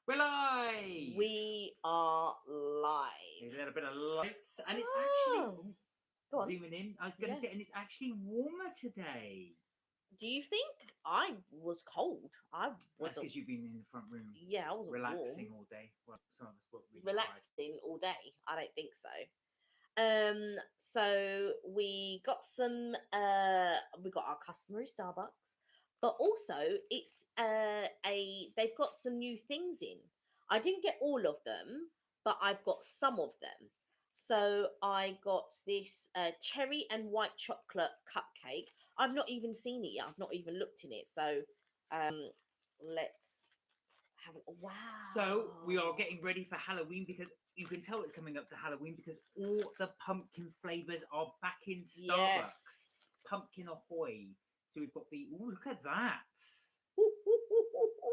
We're live. We are There's a live. little bit of lights, and it's actually Oh, go on. zooming in. I was going Yeah. to say, and it's actually warmer today. Do you think I was cold? I That's wasn't. because you've been in the front room Yeah, I wasn't relaxing warm. all day. Well, some of us were really tired. Relaxing all day. I don't think so. So we got we got our customary Starbucks, but also it's they've got some new things in. I didn't get all of them, but I've got some of them. So I got this cherry and white chocolate cupcake. I've not even seen it yet. I've not even looked in it. So um, let's have a So we are wow. getting ready for Halloween because you can tell it's coming up to Halloween because all the pumpkin flavors are back in Starbucks. Yes. Pumpkin ahoy! So we've got the. Oh, look at that!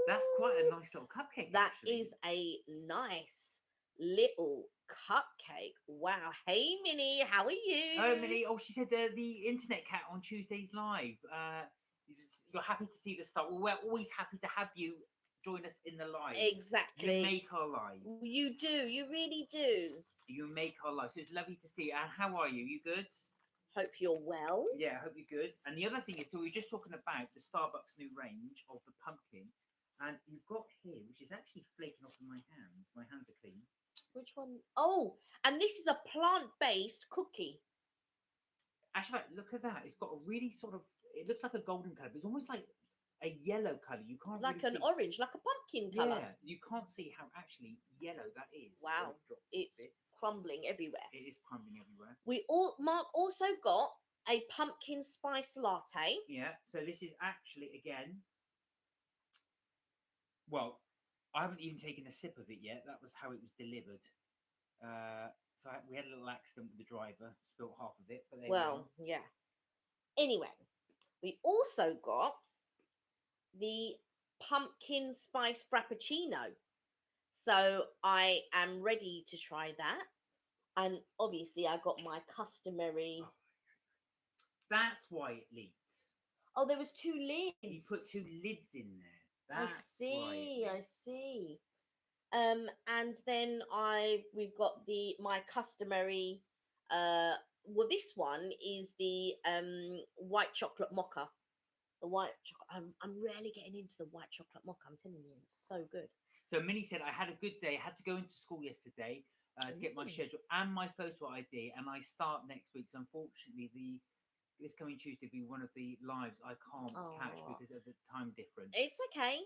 That's quite a nice little cupcake, That actually. is a nice little cupcake. Wow. Hey, Minnie, how are Oh, you? Minnie. Oh, she said the internet cat on Tuesdays live. You're happy to see the start. Well, we're always happy to have you join us in the lives. You Exactly. make our lives. You do. You really do. You make our lives. So it's lovely to see you. And how are you? You good? Hope you're well. Yeah, I hope you're good. And the other thing is, so we were just talking about the Starbucks new range of the pumpkin, and you've got here, which is actually flaking off in my hands. My hands are clean. Which one? Oh, and this is a plant based cookie. Actually, look at that. It's got a really sort of. It looks like a golden color, but it's almost like a yellow color. You can't really Like an see. orange, like a pumpkin colour. Yeah, you can't see how actually yellow that is when Wow. it drops its It's bits. crumbling everywhere. It is crumbling everywhere. Mark also got a pumpkin spice latte. Yeah, so this is actually again. Well, I haven't even taken a sip of it yet. That was how it was delivered. We had a little accident with the driver, spilt half of it, but there we are. Well, yeah. Anyway, we also got the pumpkin spice frappuccino. So I am ready to try that. And obviously, I got my customary. Oh, that's why it leaks. Oh, there was two He lids. put two lids in there. I That's why it see. I leaks. see. And then we've got the my customary. Well, this one is the white chocolate mocha. The white chocolate. I'm rarely getting into the white chocolate mocha. I'm telling you, it's so good. So Minnie said, I had a good day. I had to go into school yesterday to get my Ooh. schedule and my photo ID, and I start next week. So unfortunately, this coming Tuesday will be one of the lives I can't catch Oh, because of the time difference. it's okay.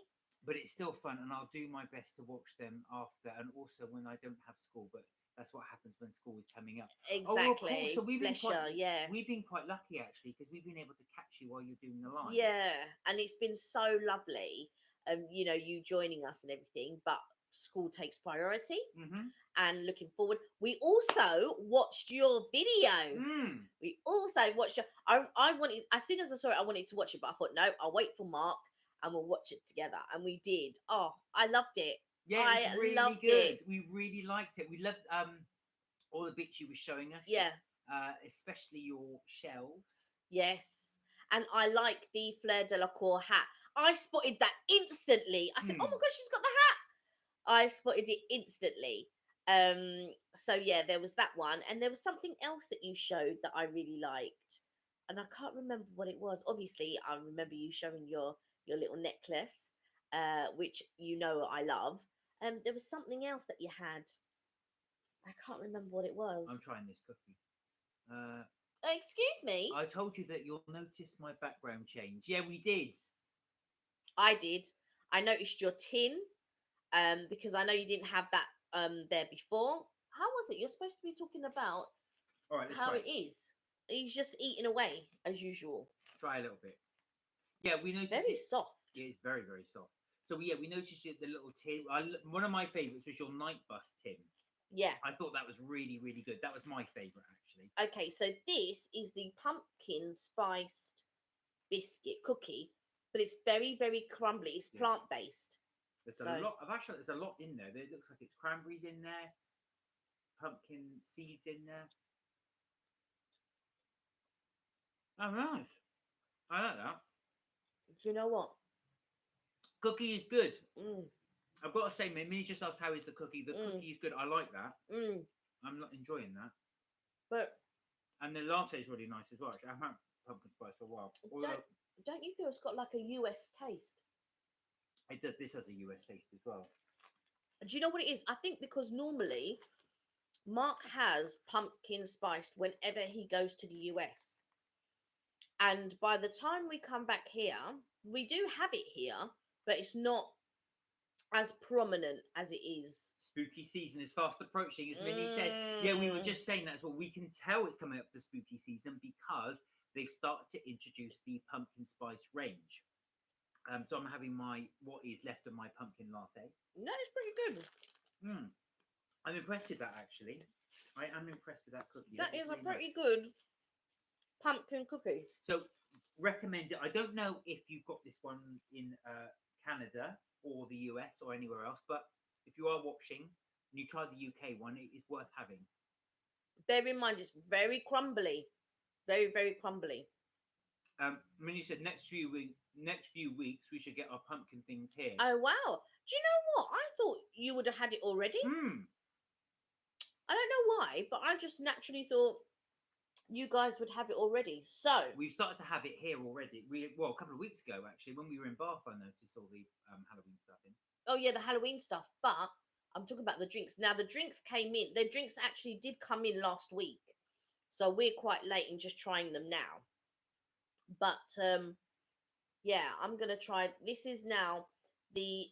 But it's still fun, and I'll do my best to watch them after, and also when I don't have school. But that's what happens when school is coming up. Oh, of course. So Exactly. we've been Bless quite you. Yeah. we've been quite lucky actually because we've been able to catch you while you're doing the live. Yeah. And it's been so lovely, you joining us and everything, but school takes priority Mm-hmm. and looking forward. We also watched your video. Mm. We also watched your, I wanted, as soon as I saw it, I wanted to watch it, but I thought, no, I'll wait for Mark and we'll watch it together. And we did. Oh, I loved it. Yeah, it was I really loved it. good. We really liked it. We loved all the bits you were showing us, Yeah. especially your shells. Yes. And I like the Fleur de la Cour hat. I spotted that instantly. I said, oh my Mm. God, she's got the hat. I spotted it instantly. So yeah, there was that one. And there was something else that you showed that I really liked. And I can't remember what it was. Obviously, I remember you showing your little necklace, which I love. There was something else that you had. I can't remember what it was. I'm trying this cookie. Uh, Excuse me. I told you that you'll notice my background change. Yeah, we did. I did. I noticed your tin, because I know you didn't have that there before. How was it? You're supposed to be talking about All right, let's how try it it. is. He's just eating away as usual. Try a little bit. Yeah, we It's noticed very it. soft. Yeah, it's very, very soft. So we noticed it, the little tin. One of my favourites was your night bus tin. Yeah. I thought that was really, really good. That was my favourite actually. Okay, so this is the pumpkin spiced biscuit cookie, but it's very, very crumbly. It's Yeah, plant based. there's So a lot of actually. There's a lot in there. It looks like it's cranberries in there, pumpkin seeds in there. Oh, nice. I like that. you know what? Cookie is good. Mm. I've got to say, Mimi just asked how is the cookie. The cookie is good. I like that. I'm not enjoying that. But And the latte is really nice as well. Actually, I've had pumpkin spice for a while. Although don't you feel it's got like a US taste? it does. This has a US taste as well. Do you know what it is? I think because normally Mark has pumpkin spiced whenever he goes to the US. And by the time we come back here, we do have it here, but it's not as prominent as it is. Spooky season is fast approaching, as Minnie says. Yeah, we were just saying that as well. We can tell it's coming up to spooky season because they've started to introduce the pumpkin spice range. So I'm having what is left of my pumpkin latte. No, it's pretty good. I'm impressed with that, actually. I am impressed with that cookie. That is really a pretty good pumpkin cookie. So recommend it. I don't know if you've got this one in Canada or the US or anywhere else, but if you are watching and you try the UK one, it is worth having. Bear in mind, it's very crumbly, very, very crumbly. When you said next few weeks we should get our pumpkin things here. Oh wow! Do you know what? I thought you would have had it already. I don't know why, but I just naturally thought you guys would have it already. So we've started to have it here already. A couple of weeks ago actually, when we were in Bath, I noticed all the Halloween stuff in. Oh yeah, the Halloween stuff. But I'm talking about the drinks. Now the drinks came in. The drinks actually did come in last week, so we're quite late in just trying them now. But yeah, I'm gonna try. This is now the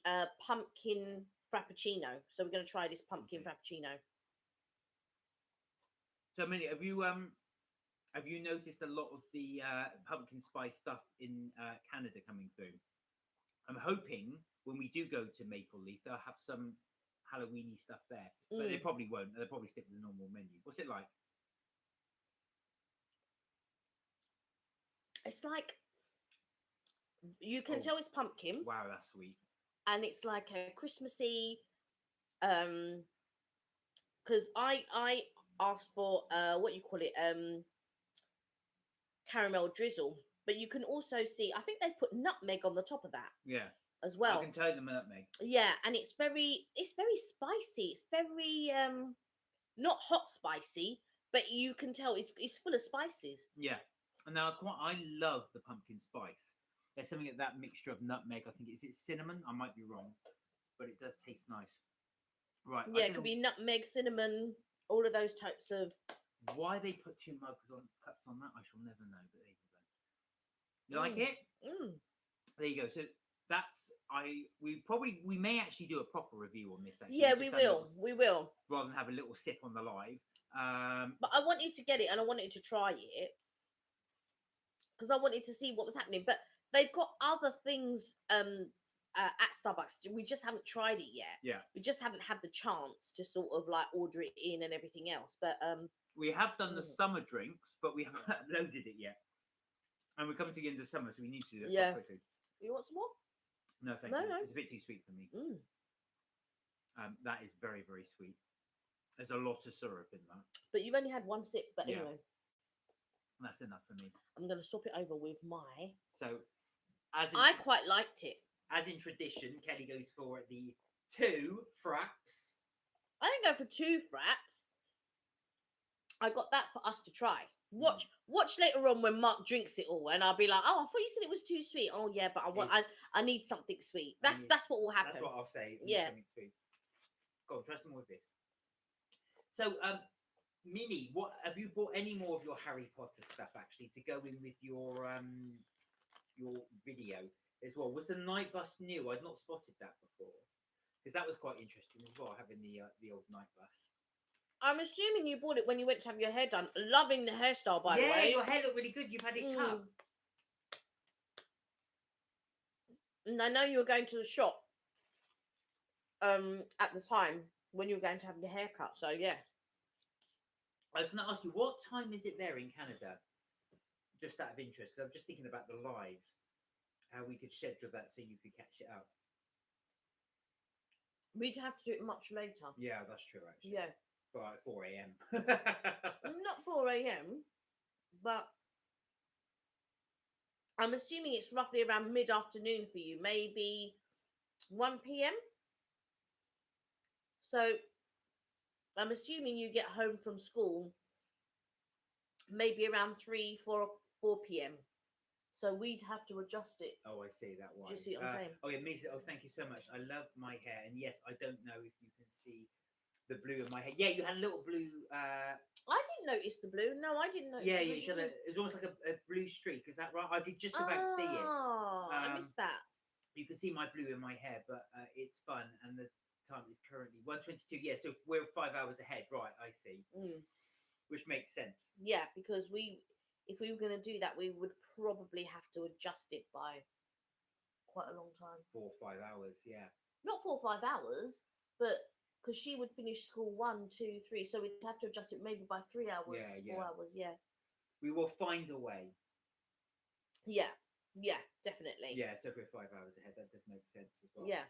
pumpkin frappuccino. So we're gonna try this pumpkin frappuccino. So, Minnie, have you noticed a lot of the pumpkin spice stuff in Canada coming through? I'm hoping when we do go to Maple Leaf, they'll have some Halloweeny stuff there. But they probably won't. They'll probably stick with the normal menu. What's it like? It's like you can tell it's pumpkin. Wow, that's sweet. And it's like a Christmassy, because I asked for what you call it, caramel drizzle, but you can also see I think they put nutmeg on the top of that. Yeah. As well. I can tell the nutmeg. Yeah, and it's very spicy. It's very not hot spicy, but you can tell it's full of spices. Yeah. And now I love the pumpkin spice. There's something at that mixture of nutmeg. I think it's cinnamon. I might be wrong, but it does taste nice. Right. Yeah, it could be nutmeg, cinnamon, all of those types of. Why they put 2 cups on that, I shall never know. But there you go. You like it? There you go. So that's we may actually do a proper review on this. Actually, yeah, we will. Rather than have a little sip on the live. But I wanted to get it and I wanted to try it because I wanted to see what was happening. But they've got other things at Starbucks. We just haven't tried it yet. Yeah. We just haven't had the chance to sort of like order it in and everything else. But we have done the summer drinks, but we haven't loaded it yet. And we're coming to the end of summer, so we need to do it quickly. You want some more? No, thank you. No. It's a bit too sweet for me. That is very, very sweet. There's a lot of syrup in that. But you've only had one sip, but anyway. That's enough for me. I'm going to swap it over with my... So, I quite liked it. As in tradition, Kelly goes for the 2 fraps. I didn't go for 2 fraps. I got that for us to try. Watch later on when Mark drinks it all, and I'll be like, "Oh, I thought you said it was too sweet." Oh yeah, but I need something sweet. That's what will happen. That's what I'll say. Something sweet. Go on, try some more of this. So, Minnie, what have you bought any more of your Harry Potter stuff actually to go in with your video as well? Was the night bus new? I'd not spotted that before because that was quite interesting as well, having the old night bus. I'm assuming you bought it when you went to have your hair done. Loving the hairstyle, by the way. Yeah, your hair looked really good. You've had it cut. And I know you were going to the shop at the time when you were going to have your hair cut. So, yeah. I was going to ask you, what time is it there in Canada? Just out of interest, because I'm just thinking about the lives. How we could schedule that so you could catch it up. We'd have to do it much later. Yeah, that's true, actually. Yeah. By 4 a.m. Not 4 a.m, but I'm assuming it's roughly around mid-afternoon for you, maybe 1 p.m. So I'm assuming you get home from school maybe around 3, 4 p.m. So we'd have to adjust it. Oh, I see that Do you way. see what I'm saying? Oh, yeah, Misa. Oh, thank you so much. I love my hair, and yes, I don't know if you can see the blue in my hair. Yeah, you had a little blue. I didn't notice the blue. No, I didn't notice Yeah, the yeah, blue. you had a, it was almost like a blue streak. Is that right? I could just about see it. Oh, I Um, missed that. you can see my blue in my hair, but it's fun, and the time is currently 1:22. Yeah, so we're 5 hours ahead. Right, I see, Mm. which makes sense. Yeah, because if we were going to do that, we would probably have to adjust it by quite a long time. 4 or 5 hours. Yeah. Not 4 or 5 hours, but because she would finish school 1, 2, 3, so we'd have to adjust it maybe by 3 hours, Yeah, 4 hours. Yeah, we will find a way. yeah, yeah, definitely. Yeah, so if we're 5 hours ahead, that does make sense as well. Yeah.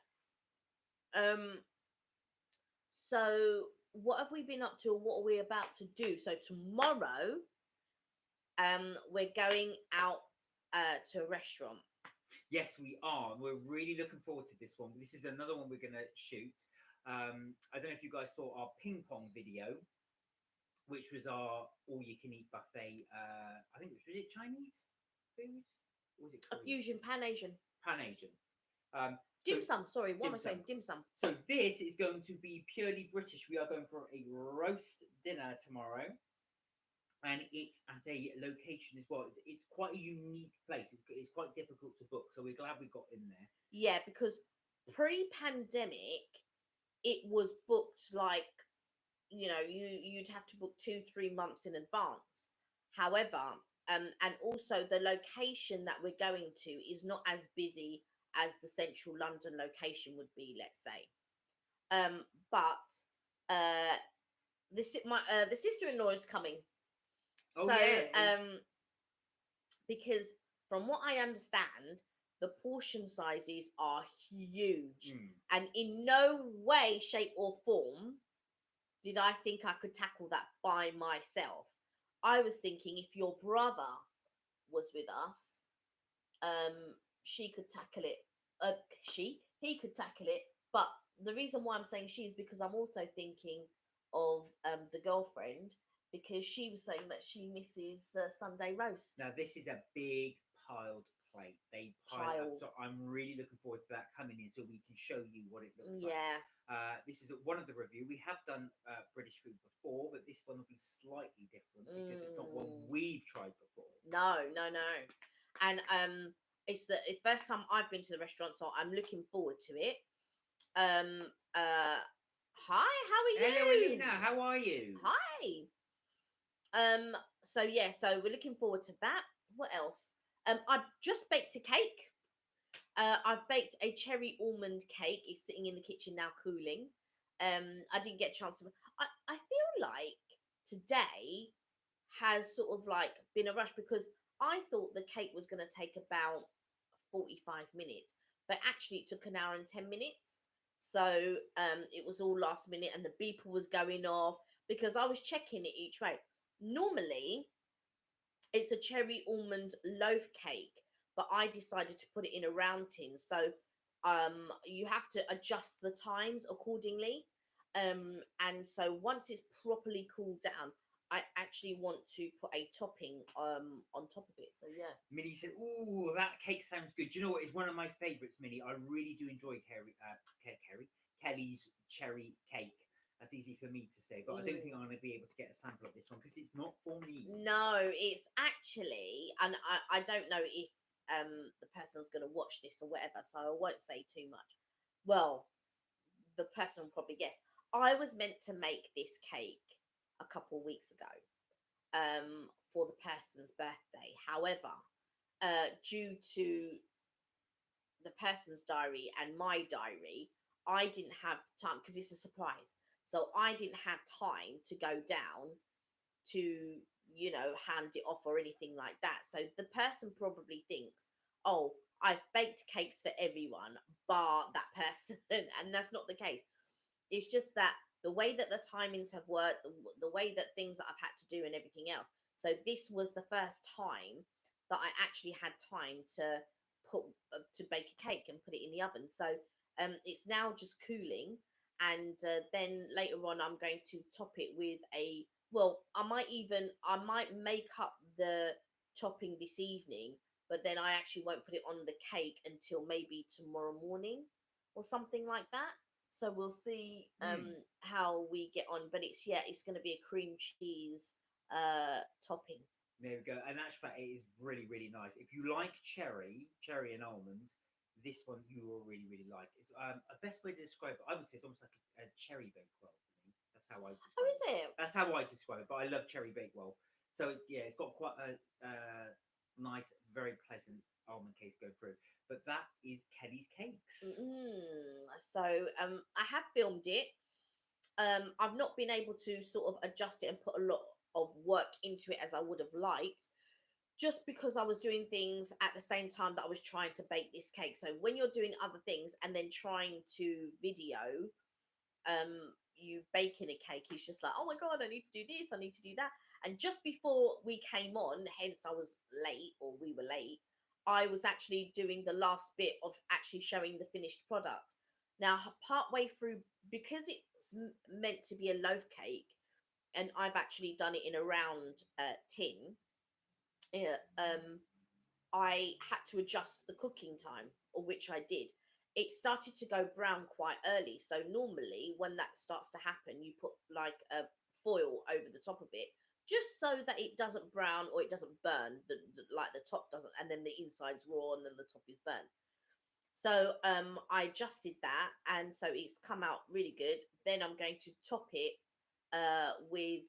So what have we been up to? What are we about to do? So tomorrow, we're going out to a restaurant. Yes, we are. We're really looking forward to this one. This is another one we're going to shoot. I don't know if you guys saw our ping pong video, which was our all-you-can-eat buffet. I think was it Chinese food? Or was it A Korean? fusion Pan Asian. Pan Asian. Dim sum. Sorry, what am I dim sum. saying? Dim sum. So this is going to be purely British. We are going for a roast dinner tomorrow, and it's at a location as well. It's quite a unique place. It's quite difficult to book, so we're glad we got in there. Yeah, because pre-pandemic, it was booked like, you'd have to book 2, 3 months in advance. However, and also the location that we're going to is not as busy as the central London location would be, let's say. But the sister-in-law is coming. Oh, So yeah. because from what I understand, the portion sizes are huge, and in no way, shape, or form did I think I could tackle that by myself. I was thinking if your brother was with us, she could tackle it. He could tackle it. But the reason why I'm saying she is because I'm also thinking of the girlfriend, because she was saying that she misses Sunday roast. Now this is a big piled plate. They pile up, so I'm really looking forward to that coming in, so we can show you what it looks like. Yeah. This is one of the review. We have done British food before, but this one will be slightly different because it's not one we've tried before. No. And it's the first time I've been to the restaurant, so I'm looking forward to it. Hi, how are you? Hello, Alina. How are you? Hi. So yeah, so we're looking forward to that. What else? I just baked a cake. I've baked a cherry almond cake. It's sitting in the kitchen now, cooling. I didn't get a chance to. I feel like today has sort of like been a rush, because I thought the cake was going to take about 45 minutes, but actually it took an hour and 10 minutes. So it was all last minute, and the beeper was going off because I was checking it each way. Normally, it's a cherry almond loaf cake, but I decided to put it in a round tin. So you have to adjust the times accordingly. And so once it's properly cooled down, I actually want to put a topping on top of it. So yeah. Minnie said, "Ooh, that cake sounds good." Do you know what? It's one of my favourites, Minnie. I really do enjoy Kelly's cherry cake. That's easy for me to say, but I don't think I'm going to be able to get a sample of this one because it's not for me. No, it's actually, and I don't know if the person's going to watch this or whatever, so I won't say too much. Well, the person will probably guess. I was meant to make this cake a couple of weeks ago for the person's birthday. However, due to the person's diary and my diary, I didn't have time, because it's a surprise. So I didn't have time to go down to, hand it off or anything like that. So the person probably thinks, oh, I've baked cakes for everyone bar that person. And that's not the case. It's just that the way that the timings have worked, the way that things that I've had to do and everything else. So this was the first time that I actually had time to to bake a cake and put it in the oven. So it's now just cooling. and then later on I'm going to top it with a, well, I might make up the topping this evening, but then I actually won't put it on the cake until maybe tomorrow morning or something like that. So we'll see Mm. how we get on, but it's, yeah, it's going to be a cream cheese topping. There we go. And actually, fact, it is really, really nice. If you like cherry and almond, this one you will really, really like. It's a best way to describe it. I would say it's almost like a cherry bakewell for me. That's how I Oh, describe is it. it? That's how I describe it. But I love cherry bakewell. So it's, yeah, it's got quite a nice, very pleasant almond cake to go through. But that is Kelly's cakes. So I have filmed it. I've not been able to sort of adjust it and put a lot of work into it as I would have liked, just because I was doing things at the same time that I was trying to bake this cake. So when you're doing other things and then trying to video you baking a cake, it's just like, oh my god, I need to do this, I need to do that. And just before we came on, hence I was late, or we were late, I was actually doing the last bit of actually showing the finished product. Now, part way through, because it's meant to be a loaf cake, and I've actually done it in a round tin, yeah, I had to adjust the cooking time, of which I did. It started to go brown quite early. So normally when that starts to happen, you put like a foil over the top of it, just so that it doesn't brown or it doesn't burn. Like the top doesn't, and then the inside's raw and then the top is burnt. So I adjusted that, and so it's come out really good. Then I'm going to top it with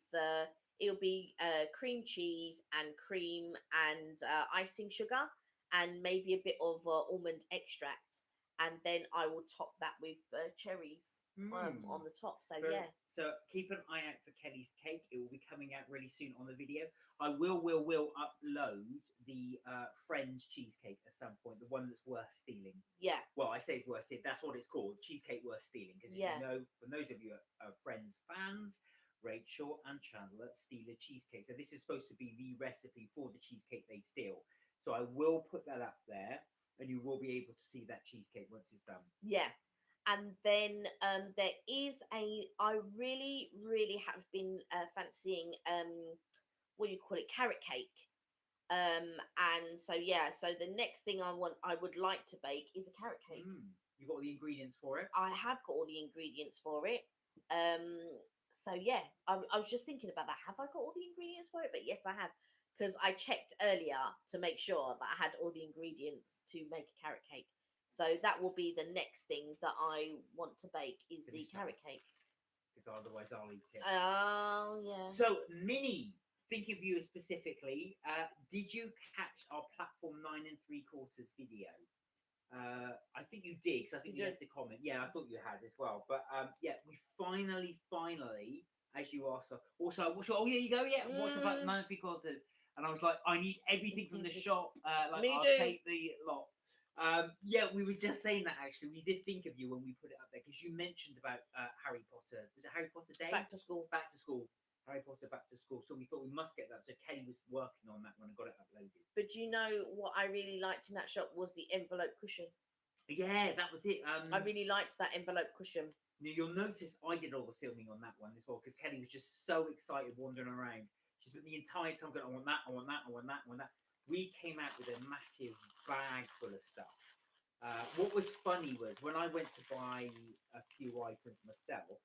it'll be cream cheese and cream and icing sugar, and maybe a bit of almond extract, and then I will top that with cherries on the top. So yeah. So keep an eye out for Kelly's cake. It will be coming out really soon on the video. I will upload the Friends cheesecake at some point, the one that's worth stealing. Yeah. Well, I say it's worth stealing. That's what it's called, cheesecake worth stealing. Because as Yeah. you know, for those of you are Friends fans, Rachel and Chandler steal a cheesecake. So this is supposed to be the recipe for the cheesecake they steal. So I will put that up there, and you will be able to see that cheesecake once it's done. Yeah. And then there is I really, really have been fancying what do you call it, carrot cake. And so yeah, so the next thing I would like to bake is a carrot cake. You got all the ingredients for it? I have got all the ingredients for it. So yeah, I was just thinking about that. Have I got all the ingredients for it? But yes, I have, because I checked earlier to make sure that I had all the ingredients to make a carrot cake. So that will be the next thing that I want to bake is the carrot cake. Because otherwise I'll eat it. Oh yeah. So Minnie, thinking of you specifically, did you catch our platform 9 3/4 video? I think you did, because I think you left a comment. Yeah, I thought you had as well. But yeah, we finally, as you asked for. Also, oh yeah, you go. Yeah, what's about 9 3/4? And I was like, I need everything from the shop. Like I'll take the lot. Yeah, we were just saying that actually. We did think of you when we put it up there, because you mentioned about Harry Potter. Was it Harry Potter Day? Back to school. Back to school. Harry Potter Back to School. So we thought we must get that. So Kelly was working on that when I got it uploaded. But you know what I really liked in that shop was the envelope cushion. Yeah, that was it. I really liked that envelope cushion. You'll notice I did all the filming on that one as well, because Kelly was just so excited wandering around. She spent the entire time going, I want that, I want that, I want that, I want that. We came out with a massive bag full of stuff. What was funny was when I went to buy a few items myself,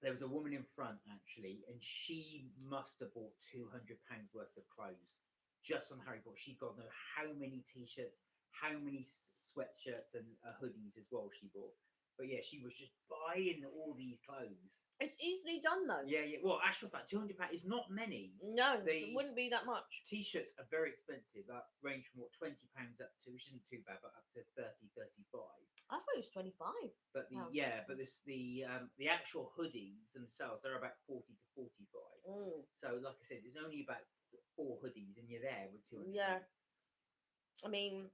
there was a woman in front actually, and she must have bought £200 worth of clothes just on Harry Potter. She got no how many t-shirts, how many sweatshirts and hoodies as well she bought. But yeah, she was just buying all these clothes. It's easily done though. Yeah, yeah. Well, actual fact, £200 is not many. No, it wouldn't be that much. T-shirts are very expensive. That range from what, £20 up to, which isn't too bad, but up to 30, 35. I thought it was 25. But the the actual hoodies themselves, they're about 40 to 45. So like I said, there's only about 4 hoodies, and you're there with 200. Yeah. I mean,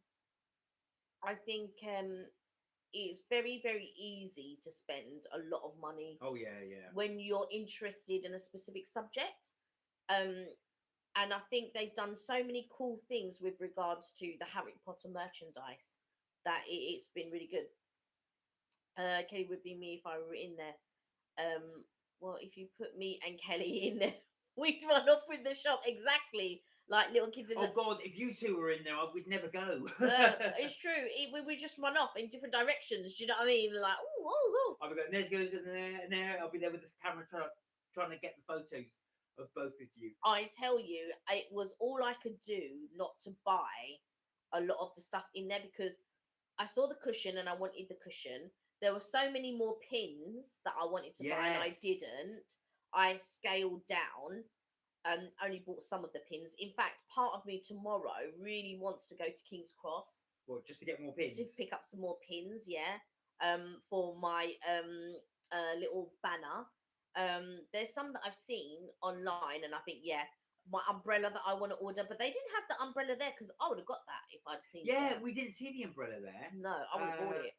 I think it's very, very easy to spend a lot of money. Oh yeah, yeah. When you're interested in a specific subject, and I think they've done so many cool things with regards to the Harry Potter merchandise that it's been really good. Kelly would be me if I were in there. Well, if you put me and Kelly in there, we'd run off with the shop exactly like little kids. Oh God, if you two were in there, I would never go. It's true. We just run off in different directions. You know what I mean? Like, oh, oh, I'll be going, there she goes, and there. I'll be there with the camera trying to get the photos of both of you. I tell you, it was all I could do not to buy a lot of the stuff in there because I saw the cushion and I wanted the cushion. There were so many more pins that I wanted to buy and I Yes. didn't. I scaled down. Only bought some of the pins. In fact, part of me tomorrow really wants to go to King's Cross Well, just to get more pins. to pick up some more pins, yeah. For my little banner. There's some that I've seen online, and I think, yeah, my umbrella that I want to order, but they didn't have the umbrella there because I would have got that if I'd seen it. Yeah, there. we didn't see the umbrella there. No, I would have bought it.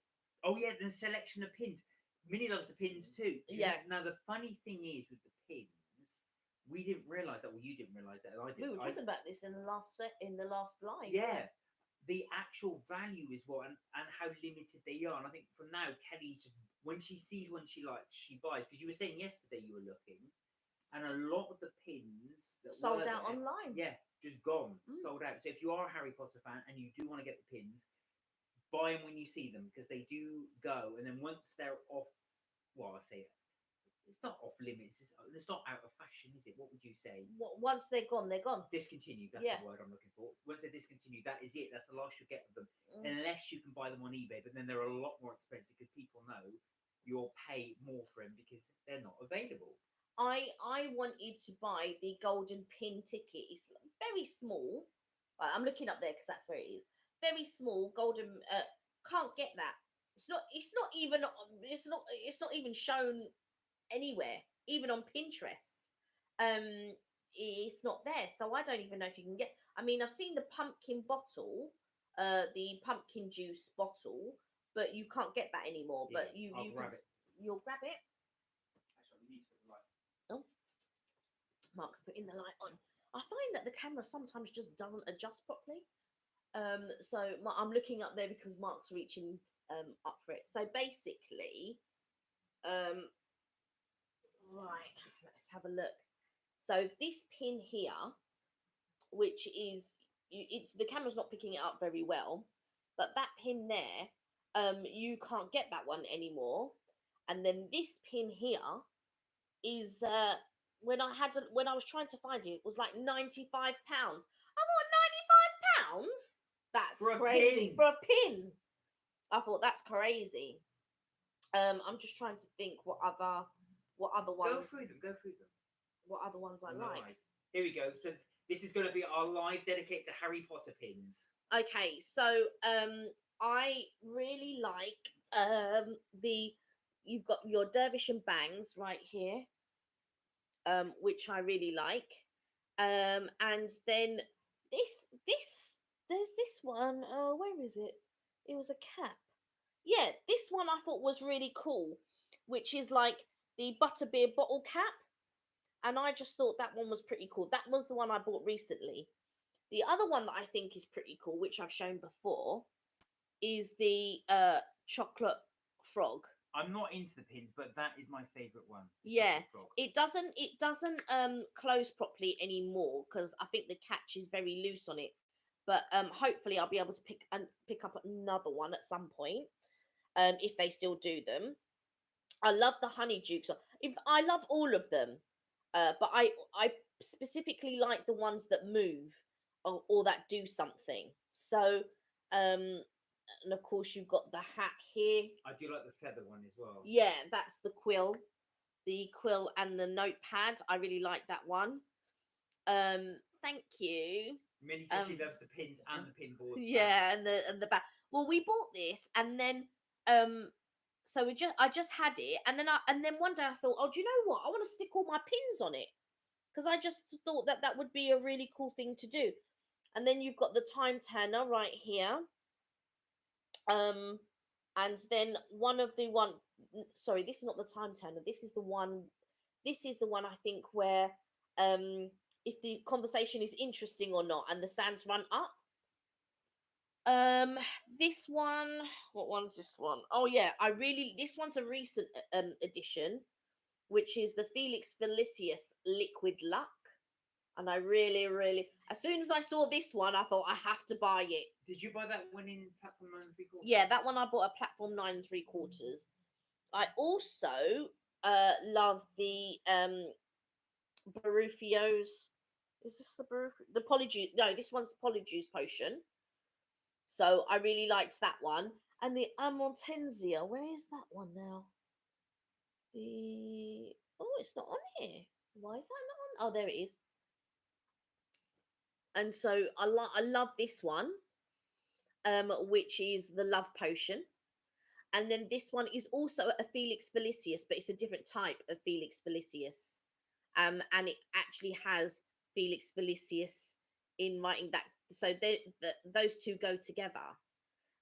Oh yeah, the selection of pins. Minnie loves the pins too. Yeah. Now the funny thing is with the pins, we didn't realise that. Well, you didn't realise that, and I We didn't. were talking about this in the last live. Yeah, the actual value is what and how limited they are. And I think for now, Kelly's just when she sees one she likes, she buys. Because you were saying yesterday you were looking, and a lot of the pins that Sold were out there, online. yeah, just gone, Mm. sold out. So if you are a Harry Potter fan and you do want to get the pins, buy them when you see them because they do go. And then once they're off, well, I say it's not off limits. It's not out of fashion, is it? What would you say? Once they're gone, they're gone. Discontinued. That's Yeah. the word I'm looking for. Once they're discontinued, that is it. That's the last you'll get of them, Mm. unless you can buy them on eBay. But then they're a lot more expensive because people know you'll pay more for them because they're not available. I wanted to buy the golden pin ticket. It's very small. Right, I'm looking up there because that's where it is. Very small golden. Can't get that. It's not. It's not even. It's not. It's not even shown anywhere, even on Pinterest. It's not there, so I don't even know if you can get. I mean, I've seen the pumpkin bottle, the pumpkin juice bottle, but you can't get that anymore. Yeah, But you I'll you grab can, it. you'll grab it. Actually, we need to put the light. Oh, Mark's putting the light on. I find that the camera sometimes just doesn't adjust properly. So I'm looking up there because Mark's reaching up for it. So basically, right, let's have a look. So this pin here, which is it's the camera's not picking it up very well, but that pin there, you can't get that one anymore. And then this pin here is when I was trying to find it, it was like £95. I thought £95? That's For a crazy pin. for a pin. I thought that's crazy. I'm just trying to think what other ones. Go through them. Go through them. What other ones I On the like. live. Here we go. So this is going to be our live dedicated to Harry Potter pins. Okay, so I really like the you've got your Dervish and Bangs right here, which I really like. And then there's this one. Oh, where is it? It was a cap. Yeah, this one I thought was really cool, which is like the butterbeer bottle cap, and I just thought that one was pretty cool. That was the one I bought recently. The other one that I think is pretty cool, which I've shown before, is the chocolate frog. I'm not into the pins, but that is my favourite one. Yeah, it doesn't close properly anymore because I think the catch is very loose on it. But hopefully I'll be able to pick up another one at some point. If they still do them. I love the honey jukes. I love all of them. But I specifically like the ones that move or that do something. So and of course you've got the hat here. I do like the feather one as well. Yeah, that's the quill and the notepad. I really like that one. Thank you. Minnie says she loves the pins and the pin board. Yeah, and the back. Well, we bought this and then so I just had it and then one day I thought, oh, do you know what? I want to stick all my pins on it because I just thought that would be a really cool thing to do. And then you've got the time turner right here. And then sorry, this is not the time turner. This is the one I think where if the conversation is interesting or not and the sands run up. Um, this one, what one's this one? Oh yeah, this one's a recent edition, which is the Felix Felicius Liquid Luck. And I really, really, as soon as I saw this one, I thought I have to buy it. Did you buy that one in platform 9 3/4? Yeah, that one I bought a platform 9 3/4. I also love the Barufios. Is this the the Polyjuice? No, this one's the Polyjuice potion. So I really liked that one. And the Amontenzia, where is that one now? It's not on here. Why is that not on? Oh, there it is. And so I love this one, which is the love potion. And then this one is also a Felix Felicius, but it's a different type of Felix Felicius. And it actually has Felix Felicius in writing that. So those two go together.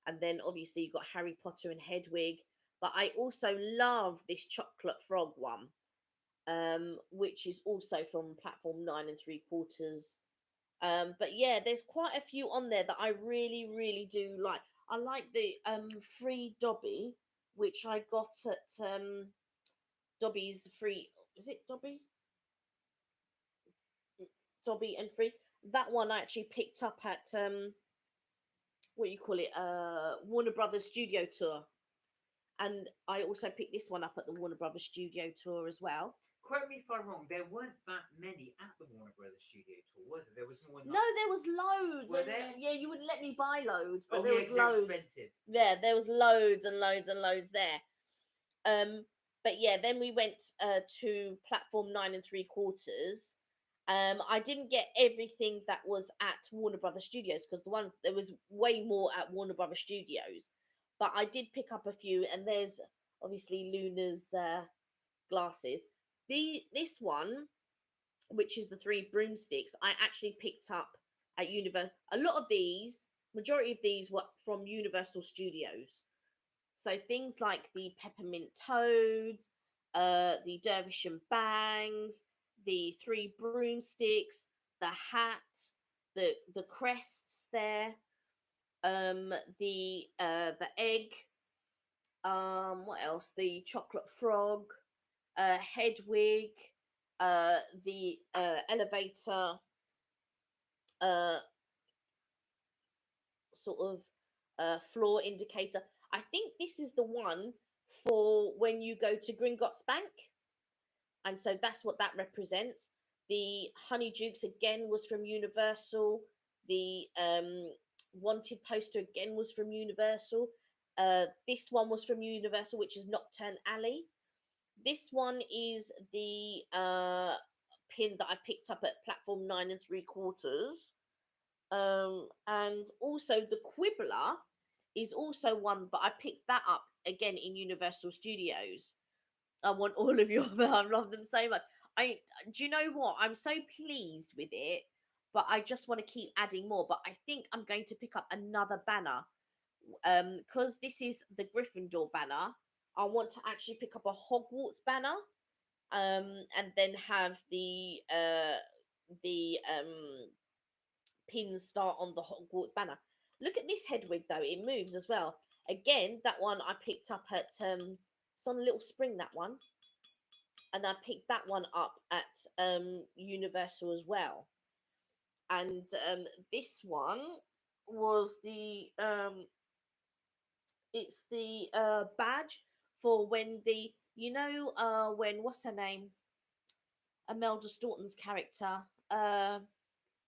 And then obviously you've got Harry Potter and Hedwig. But I also love this chocolate frog one, which is also from platform 9 3/4. But yeah, there's quite a few on there that I really, really do like. I like the free Dobby, which I got at Dobby's free. Is it Dobby? Dobby and free. That one I actually picked up at what you call it, Warner Brothers Studio Tour, and I also picked this one up at the Warner Brothers Studio Tour as well. Correct me if I'm wrong. There weren't that many at the Warner Brothers Studio Tour, were there? There was more. No, there was loads. Were there? Yeah, you wouldn't let me buy loads, but Oh there yeah, was 'cause they're loads. expensive. Yeah, there was loads and loads and loads there. But yeah, then we went to platform 9 3/4. I didn't get everything that was at Warner Brothers Studios because there was way more at Warner Brothers Studios, but I did pick up a few, and there's obviously Luna's glasses. This one, which is the 3 broomsticks, I actually picked up at Universal. A lot of these, majority of these were from Universal Studios. So things like the peppermint toads, the Dervish and Bangs, the 3 broomsticks, the hat, the crests there, the egg, what else? The chocolate frog, Hedwig, the elevator, uh, sort of floor indicator. I think this is the one for when you go to Gringotts Bank, and so that's what that represents. The Honey Dukes again was from Universal. The Wanted poster again was from Universal. This one was from Universal, which is Nocturne Alley. This one is the pin that I picked up at platform 9 3/4. And also the Quibbler is also one, but I picked that up again in Universal Studios. I want all of your, I love them so much. Do you know what? I'm so pleased with it, but I just want to keep adding more. But I think I'm going to pick up another banner, because this is the Gryffindor banner. I want to actually pick up a Hogwarts banner, and then have the pins start on the Hogwarts banner. Look at this Hedwig though; it moves as well. Again, that one I picked up at it's on a little spring, that one, and I picked that one up at Universal as well. And this one was the it's the badge for when the when what's her name, Imelda Staunton's character.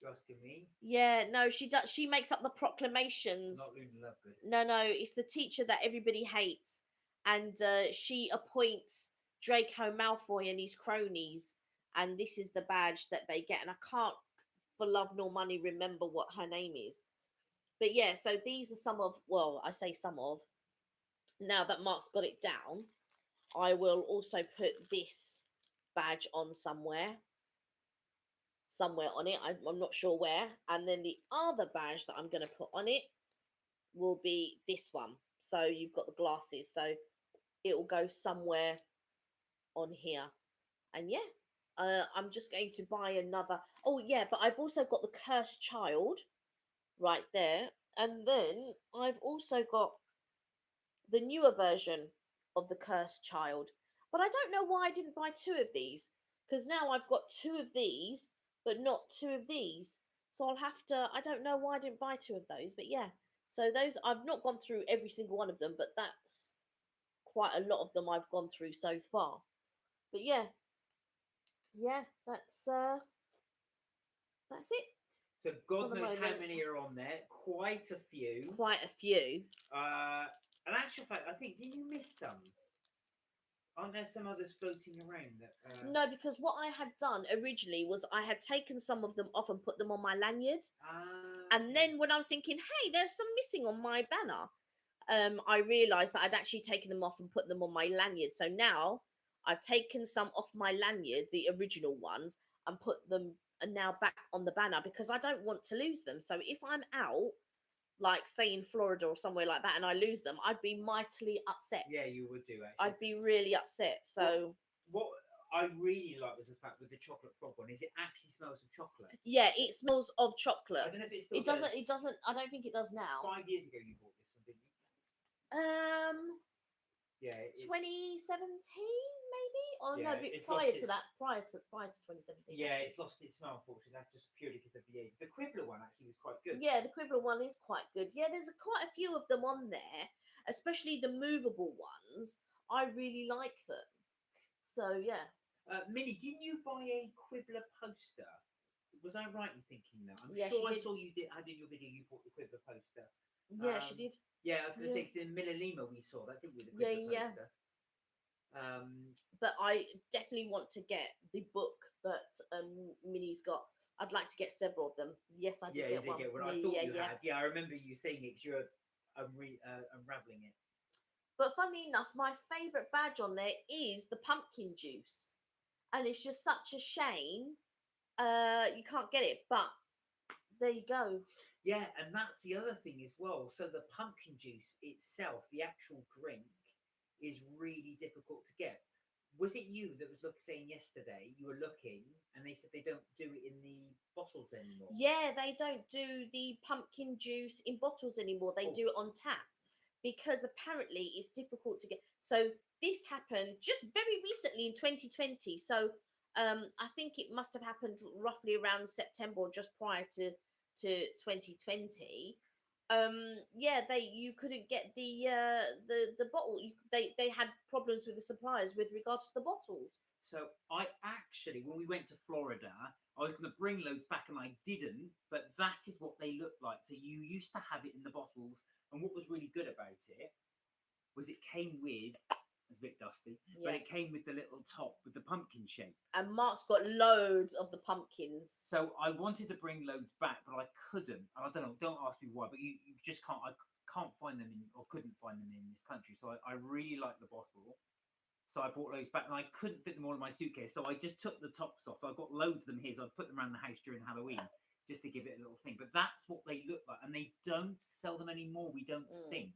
You're asking me? Yeah, no, she does. She makes up the proclamations. Not Luna Lovegood. No, it's the teacher that everybody hates, and she appoints Draco Malfoy and his cronies, and this is the badge that they get. And I can't, for love nor money, remember what her name is. But yeah, so these are some of. Well, I say some of. Now that Mark's got it down, I will also put this badge on somewhere on it. I'm not sure where. And then the other badge that I'm going to put on it will be this one. So you've got the glasses. So it will go somewhere on here. And yeah, I'm just going to buy another. Oh yeah, but I've also got the Cursed Child right there. And then I've also got the newer version of the Cursed Child. But I don't know why I didn't buy two of these. Because now I've got two of these, but not two of these. So I'll have to. I don't know why I didn't buy two of those. But yeah. So those, I've not gone through every single one of them, but that's quite a lot of them I've gone through so far. But yeah. Yeah, that's it So for God the knows how moment. many are on there. Quite a few. Quite a few. In actual fact, I think did you miss some? Aren't there some others floating around that? No, because what I had done originally was I had taken some of them off and put them on my lanyard. And Okay. then when I was thinking, hey, there's some missing on my banner, I realised that I'd actually taken them off and put them on my lanyard. So now I've taken some off my lanyard, the original ones, and put them now back on the banner because I don't want to lose them. So if I'm out, like say in Florida or somewhere like that, and I lose them, I'd be mightily upset. Yeah, you would do actually. I'd be really upset. So what I really like was the fact with the chocolate frog one is it actually smells of chocolate. yeah, it smells of I chocolate. don't know if it still It doesn't. does. It doesn't. I don't think it does now. 5 years ago you bought this one, didn't you? Yeah, it's 2017 maybe, or no, Yeah, a bit it's prior lost to its- that. Prior to 2017. yeah, it's lost its smell. Unfortunately, that's just purely because of the age. The Quibbler one actually was quite good. Yeah, the Quibbler one is quite good. Yeah, there's quite a few of them on there, especially the movable ones. I really like them. So yeah. Minnie, didn't you buy a Quibbler poster? Was I right in thinking that? I'm Yeah, sure she I did. saw you did. I did your video. You bought the Quibbler poster. Yeah, she did. Yeah, I was going to Yeah. say because in Millalima we saw that, didn't we? The Yeah, Quibbler yeah. poster. But I definitely want to get the book that Minnie's got. I'd like to get several of them. Yes, I did Yeah, get you did one. get one. Yeah, I thought yeah, you yeah. had. Yeah, I remember you saying it because you're unraveling it. But funnily enough, my favourite badge on there is the pumpkin juice. And it's just such a shame you can't get it. But there you go. Yeah, and that's the other thing as well. So the pumpkin juice itself, the actual drink, is really difficult to get. Was it you that was saying yesterday you were looking and they said they don't do it in the bottles anymore? Yeah, they don't do the pumpkin juice in bottles anymore. They do it on tap because apparently it's difficult to get. So this happened just very recently in 2020. So I think it must have happened roughly around September or just prior to 2020. Yeah, you couldn't get the bottle. They had problems with the suppliers with regards to the bottles. So I actually, when we went to Florida, I was going to bring loads back and I didn't, but that is what they look like. So you used to have it in the bottles, and what was really good about it was it came with, it's a bit dusty, but Yeah. it came with the little top with the pumpkin shape. And Mark's got loads of the pumpkins. So I wanted to bring loads back, but I couldn't. And I don't know, don't ask me why, but you just can't, I can't find them in, or couldn't find them in this country. So I really like the bottle. So I brought loads back and I couldn't fit them all in my suitcase. So I just took the tops off. I've got loads of them here. So I put them around the house during Halloween just to give it a little thing. But that's what they look like. And they don't sell them anymore, we don't think.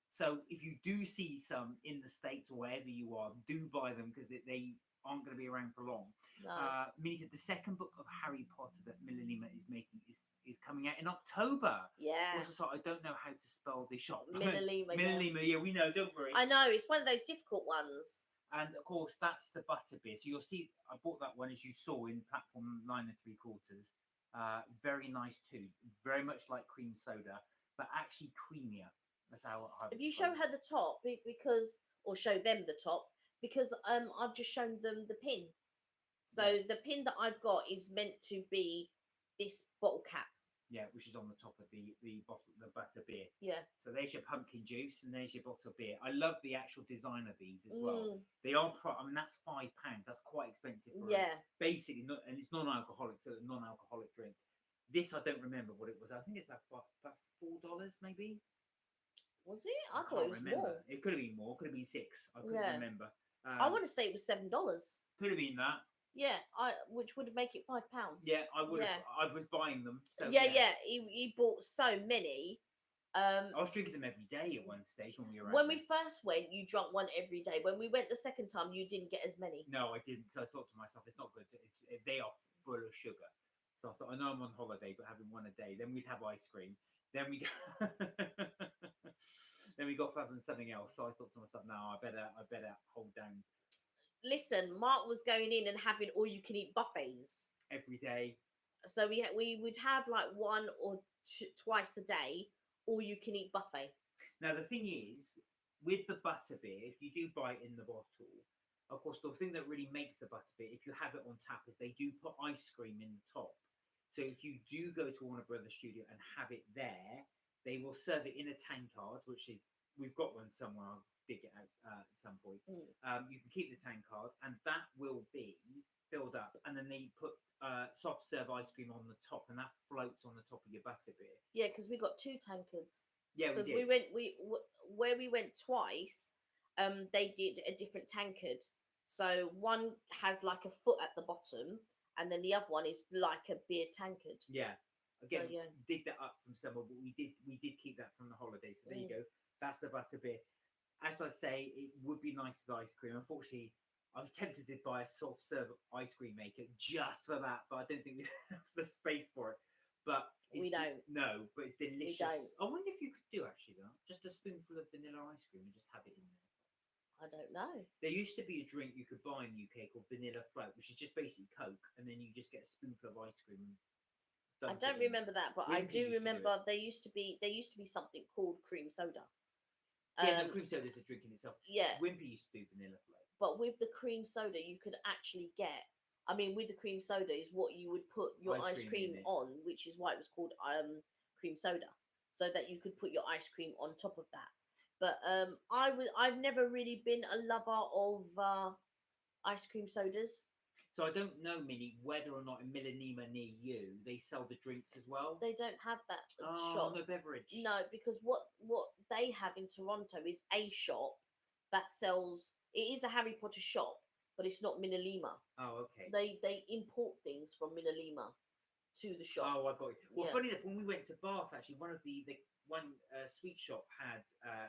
So if you do see some in the States or wherever you are, do buy them because they aren't going to be around for long. No. Minnie said the second book of Harry Potter that Millalima is making is coming out in October. Yeah. Also, so I don't know how to spell the shop. Millalima. Millalima, yeah, we know, don't worry. I know, it's one of those difficult ones. And of course, that's the butterbeer. So you'll see, I bought that one as you saw in platform 9 3/4. Very nice too. Very much like cream soda, but actually creamier. That's how I. If you show her the top, because, or show them the top, because I've just shown them the pin. So the pin that I've got is meant to be this bottle cap. Yeah, which is on the top of the bottle, the butter beer. Yeah. So there's your pumpkin juice and there's your bottle of beer. I love the actual design of these as well. They are, I mean, that's £5. That's quite expensive. For basically, not, and it's non-alcoholic, so a non-alcoholic drink. This I don't remember what it was. I think it's about $4 maybe. Was it? I thought it was more. It could have been more. Could have been $6. I couldn't remember. I want to say it was $7. Could have been that. Yeah, which would make it £5. Yeah, I would. Yeah. I was buying them. So yeah. He bought so many. I was drinking them every day at one stage when we were. When we first went, you drank one every day. When we went the second time, you didn't get as many. No, I didn't. So I thought to myself, it's not good. They are full of sugar. So I thought, I know I'm on holiday, but having one a day. Then we'd have ice cream. Then we go. Then we got further than something else. So I thought to myself, no, I better hold down Listen, Mark was going in and having all you can eat buffets. every day. So we would have like one or twice a day, all you can eat buffet. Now the thing is, with the butterbeer, if you do buy it in the bottle, of course, the thing that really makes the butterbeer, if you have it on tap, is they do put ice cream in the top. So if you do go to Warner Brothers Studio and have it there, they will serve it in a tankard, which is we've got one somewhere. I'll dig it out at some point. You can keep the tankard, and that will be filled up, and then they put soft serve ice cream on the top, and that floats on the top of your butterbeer. Yeah, because we got 2 tankards. Yeah, because we went where we went twice. They did a different tankard. So one has like a foot at the bottom, and then the other one is like a beer tankard. Yeah. Again, So, yeah. dig that up from somewhere, but we did keep that from the holidays. So there you go. That's the butterbeer. As I say, it would be nice with ice cream. Unfortunately, I was tempted to buy a soft serve ice cream maker just for that, but I don't think we have the space for it. But We don't. No, but it's delicious. don't. I wonder if you could do actually that. Just a spoonful of vanilla ice cream and just have it in there. I don't know. There used to be a drink you could buy in the UK called Vanilla Float, which is just basically Coke, and then you just get a spoonful of ice cream. I don't remember that, but I Wimpy do used to do remember it. there used to be something called cream soda. Yeah, no, cream soda is a drink in itself. Yeah, Wimpy used to do Vanilla Float. but with the cream soda, you could actually get. I mean, with the cream soda is what you would put your Ice ice cream cream in it. on, which is why it was called cream soda, so that you could put your ice cream on top of that. But I've never really been a lover of ice cream sodas. So I don't know, Minnie, whether or not in Milanima near you they sell the drinks as well. They don't have that at the Oh, shop. no beverage. No, because what they have in Toronto is a shop that sells. It is a Harry Potter shop, but it's not Minalima. Oh, okay. They import things from Minalima to the shop. Oh, I got it. Well, Yeah. funny enough, when we went to Bath, actually, one of the one sweet shop had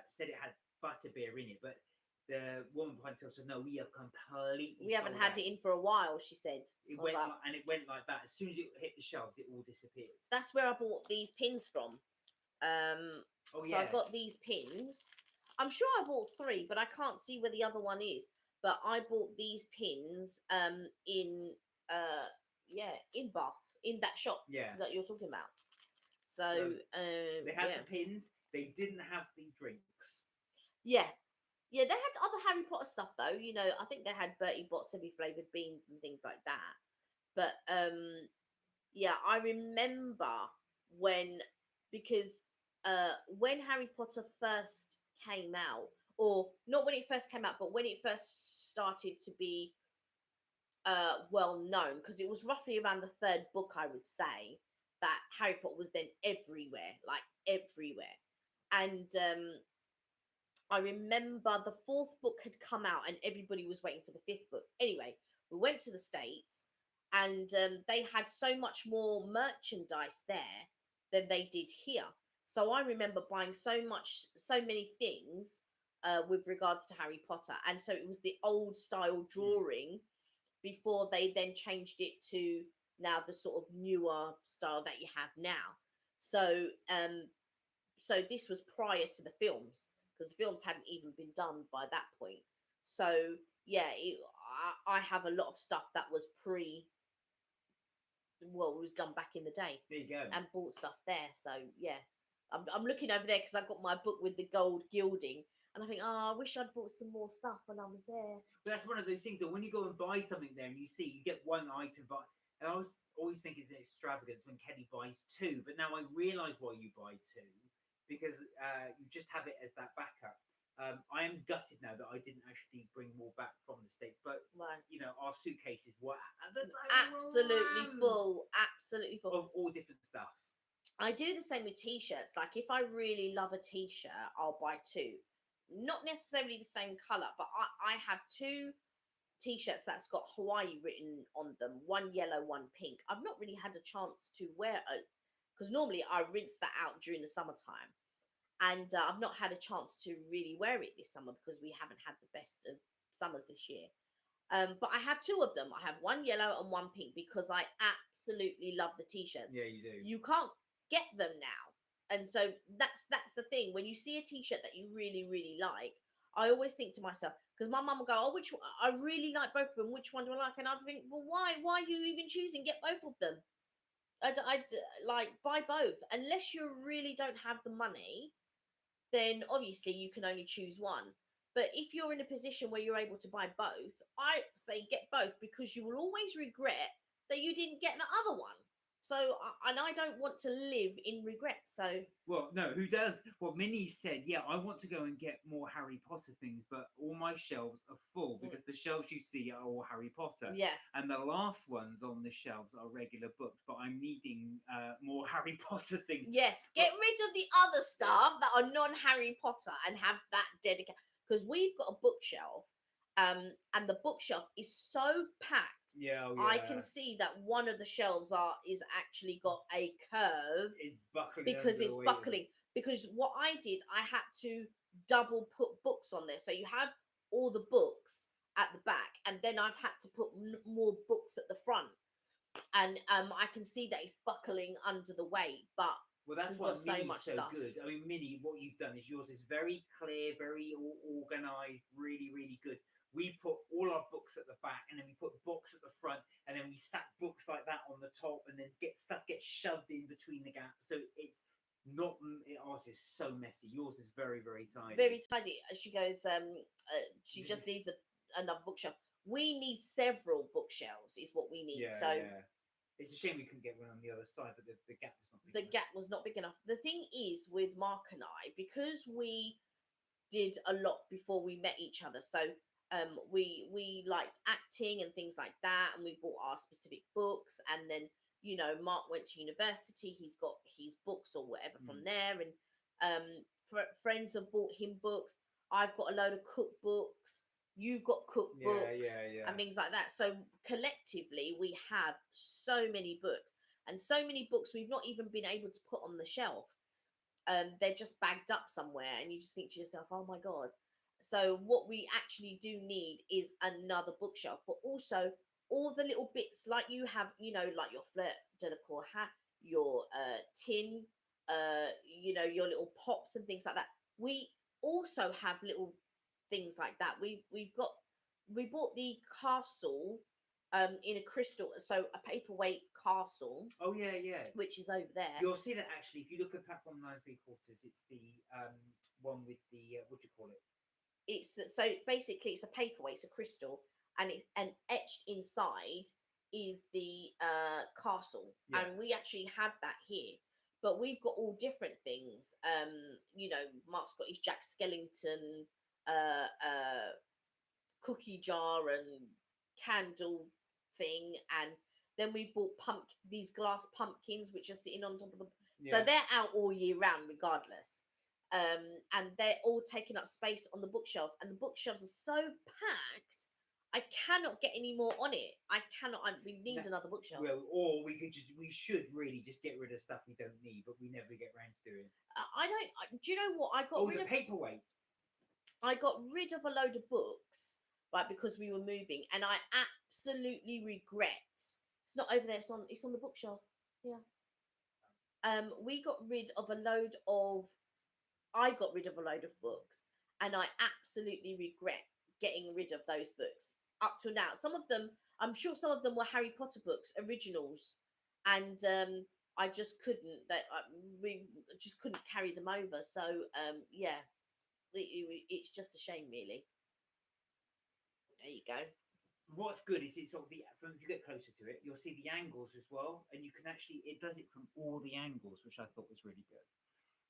said it had butterbeer in it, but the woman behind us said, "No, we have completely. We haven't sold had out." it in for a while," she said. It I was went like, and it went like that. As soon as it hit the shelves, it all disappeared. that's where I bought these pins from. Oh So yeah. I got these pins. I'm sure I bought 3, but I can't see where the other one is. But I bought these pins in in Bath, in that shop Yeah. that you're talking about. So They had the pins. They didn't have the drinks. yeah. Yeah, they had other Harry Potter stuff though. You know, I think they had Bertie Bott semi-flavored beans and things like that. But yeah, I remember when because when Harry Potter first came out, or not when it first came out, but when it first started to be well known, because it was roughly around the 3rd book, I would say, that Harry Potter was then everywhere, like everywhere. And I remember the 4th book had come out and everybody was waiting for the 5th book. Anyway, we went to the States and they had so much more merchandise there than they did here. So I remember buying so many things with regards to Harry Potter. And so it was the old style drawing before they then changed it to now the sort of newer style that you have now. So so this was prior to the films, because the films hadn't even been done by that point. So yeah, I have a lot of stuff that was it was done back in the day, There you go. and bought stuff there. So yeah, I'm looking over there because I got my book with the gold gilding, and I think, oh, I wish I'd bought some more stuff when I was there. But that's one of those things that when you go and buy something there and you see you get one item, but and I always think it's an extravagance when Kelly buys 2, but now I realise why you buy 2, because you just have it as that backup. I am gutted now that I didn't actually bring more back from the States, but Right. you know our suitcases were Absolutely full, absolutely full. of all different stuff. I do the same with t-shirts. Like if I really love a t-shirt, I'll buy 2. Not necessarily the same color, but I have 2 t-shirts that's got Hawaii written on them, one yellow, one pink. I've not really had a chance to wear it because normally I rinse that out during the summertime, and I've not had a chance to really wear it this summer because we haven't had the best of summers this year. But I have 2 of them. I have one yellow and one pink because I absolutely love the t-shirts. Yeah, you do. You can't get them now. And so that's the thing. When you see a t-shirt that you really really like, I always think to myself, because my mum will go, oh, which one? I really like both of them, which one do I like? And I think, well, why are you even choosing? Get both of them. Like, buy both unless you really don't have the money. Then obviously you can only choose one. But if you're in a position where you're able to buy both, I say get both, because you will always regret that you didn't get the other one. So, and I don't want to live in regret. So, Well, no, who does? Well, Minnie said, yeah, I want to go and get more Harry Potter things, but all my shelves are full because the shelves you see are all Harry Potter. yeah, And the last ones on the shelves are regular books, but I'm needing more Harry Potter things. yeah, get rid of the other stuff that are non-Harry Potter and have that dedicated. Because we've got a bookshelf, and the bookshelf is so packed. Yeah, oh, I yeah. can see that one of the shelves is actually got a curve It's buckling because under it's the weight of it. buckling. Because what I did, I had to double put books on there. So you have all the books at the back, and then I've had to put more books at the front. And I can see that it's buckling under the weight, but Well, that's we've why got so Minnie's much so stuff. good. I mean, Minnie, what you've done is yours is very clear, very organised, really, really good. We put all our books at the back, and then we put books at the front, and then we stack books like that on the top, and then stuff gets shoved in between the gaps. So it's not ours is so messy. Yours is very, very tidy. Very tidy. She goes, she just needs another bookshelf. We need several bookshelves, is what we need. Yeah, So yeah. It's a shame we couldn't get one on the other side, but the gap was not big the enough. gap was not big enough. The thing is with Mark and I, because we did a lot before we met each other. So we liked acting and things like that, and we bought our specific books. And then, you know, Mark went to university. He's got his books or whatever from there, and friends have bought him books. I've got a load of cookbooks. You've got cookbooks Yeah. and things like that. So collectively, we have so many books, and so many books we've not even been able to put on the shelf. They're just bagged up somewhere, and you just think to yourself, oh my god. So what we actually do need is another bookshelf, but also all the little bits like you have, you know, like your fleur de la cour hat, your tin, you know, your little pops and things like that. We also have little things like that. We bought the castle in a crystal, so a paperweight castle, Oh yeah. which is over there. You'll see that actually if you look at platform 9 3/4, it's the one with the what do you call it? So basically it's a paperweight, it's a crystal, and etched inside is the castle. Yeah. And we actually have that here, but we've got all different things. You know, Mark's got his Jack Skellington cookie jar and candle thing, and then we bought these glass pumpkins which are sitting on top of the so they're out all year round regardless. And they're all taking up space on the bookshelves, and the bookshelves are so packed I cannot get any more on it. We need another bookshelf. Well, or we should really just get rid of stuff we don't need, but we never get around to doing. Do you know what I got rid the of? Paperweight. I got rid of a load of books, right, because we were moving, and I absolutely regret. It's not over there. It's on the bookshelf. Yeah. We got rid of a load of. I got rid of a load of books, and I absolutely regret getting rid of those books up to now. Some of them, I'm sure, some of them were Harry Potter books, originals, and I just couldn't. We just couldn't carry them over. So yeah. It's just a shame, really. There you go. What's good is it's sort of if you get closer to it, you'll see the angles as well, and you can actually it does it from all the angles, which I thought was really good.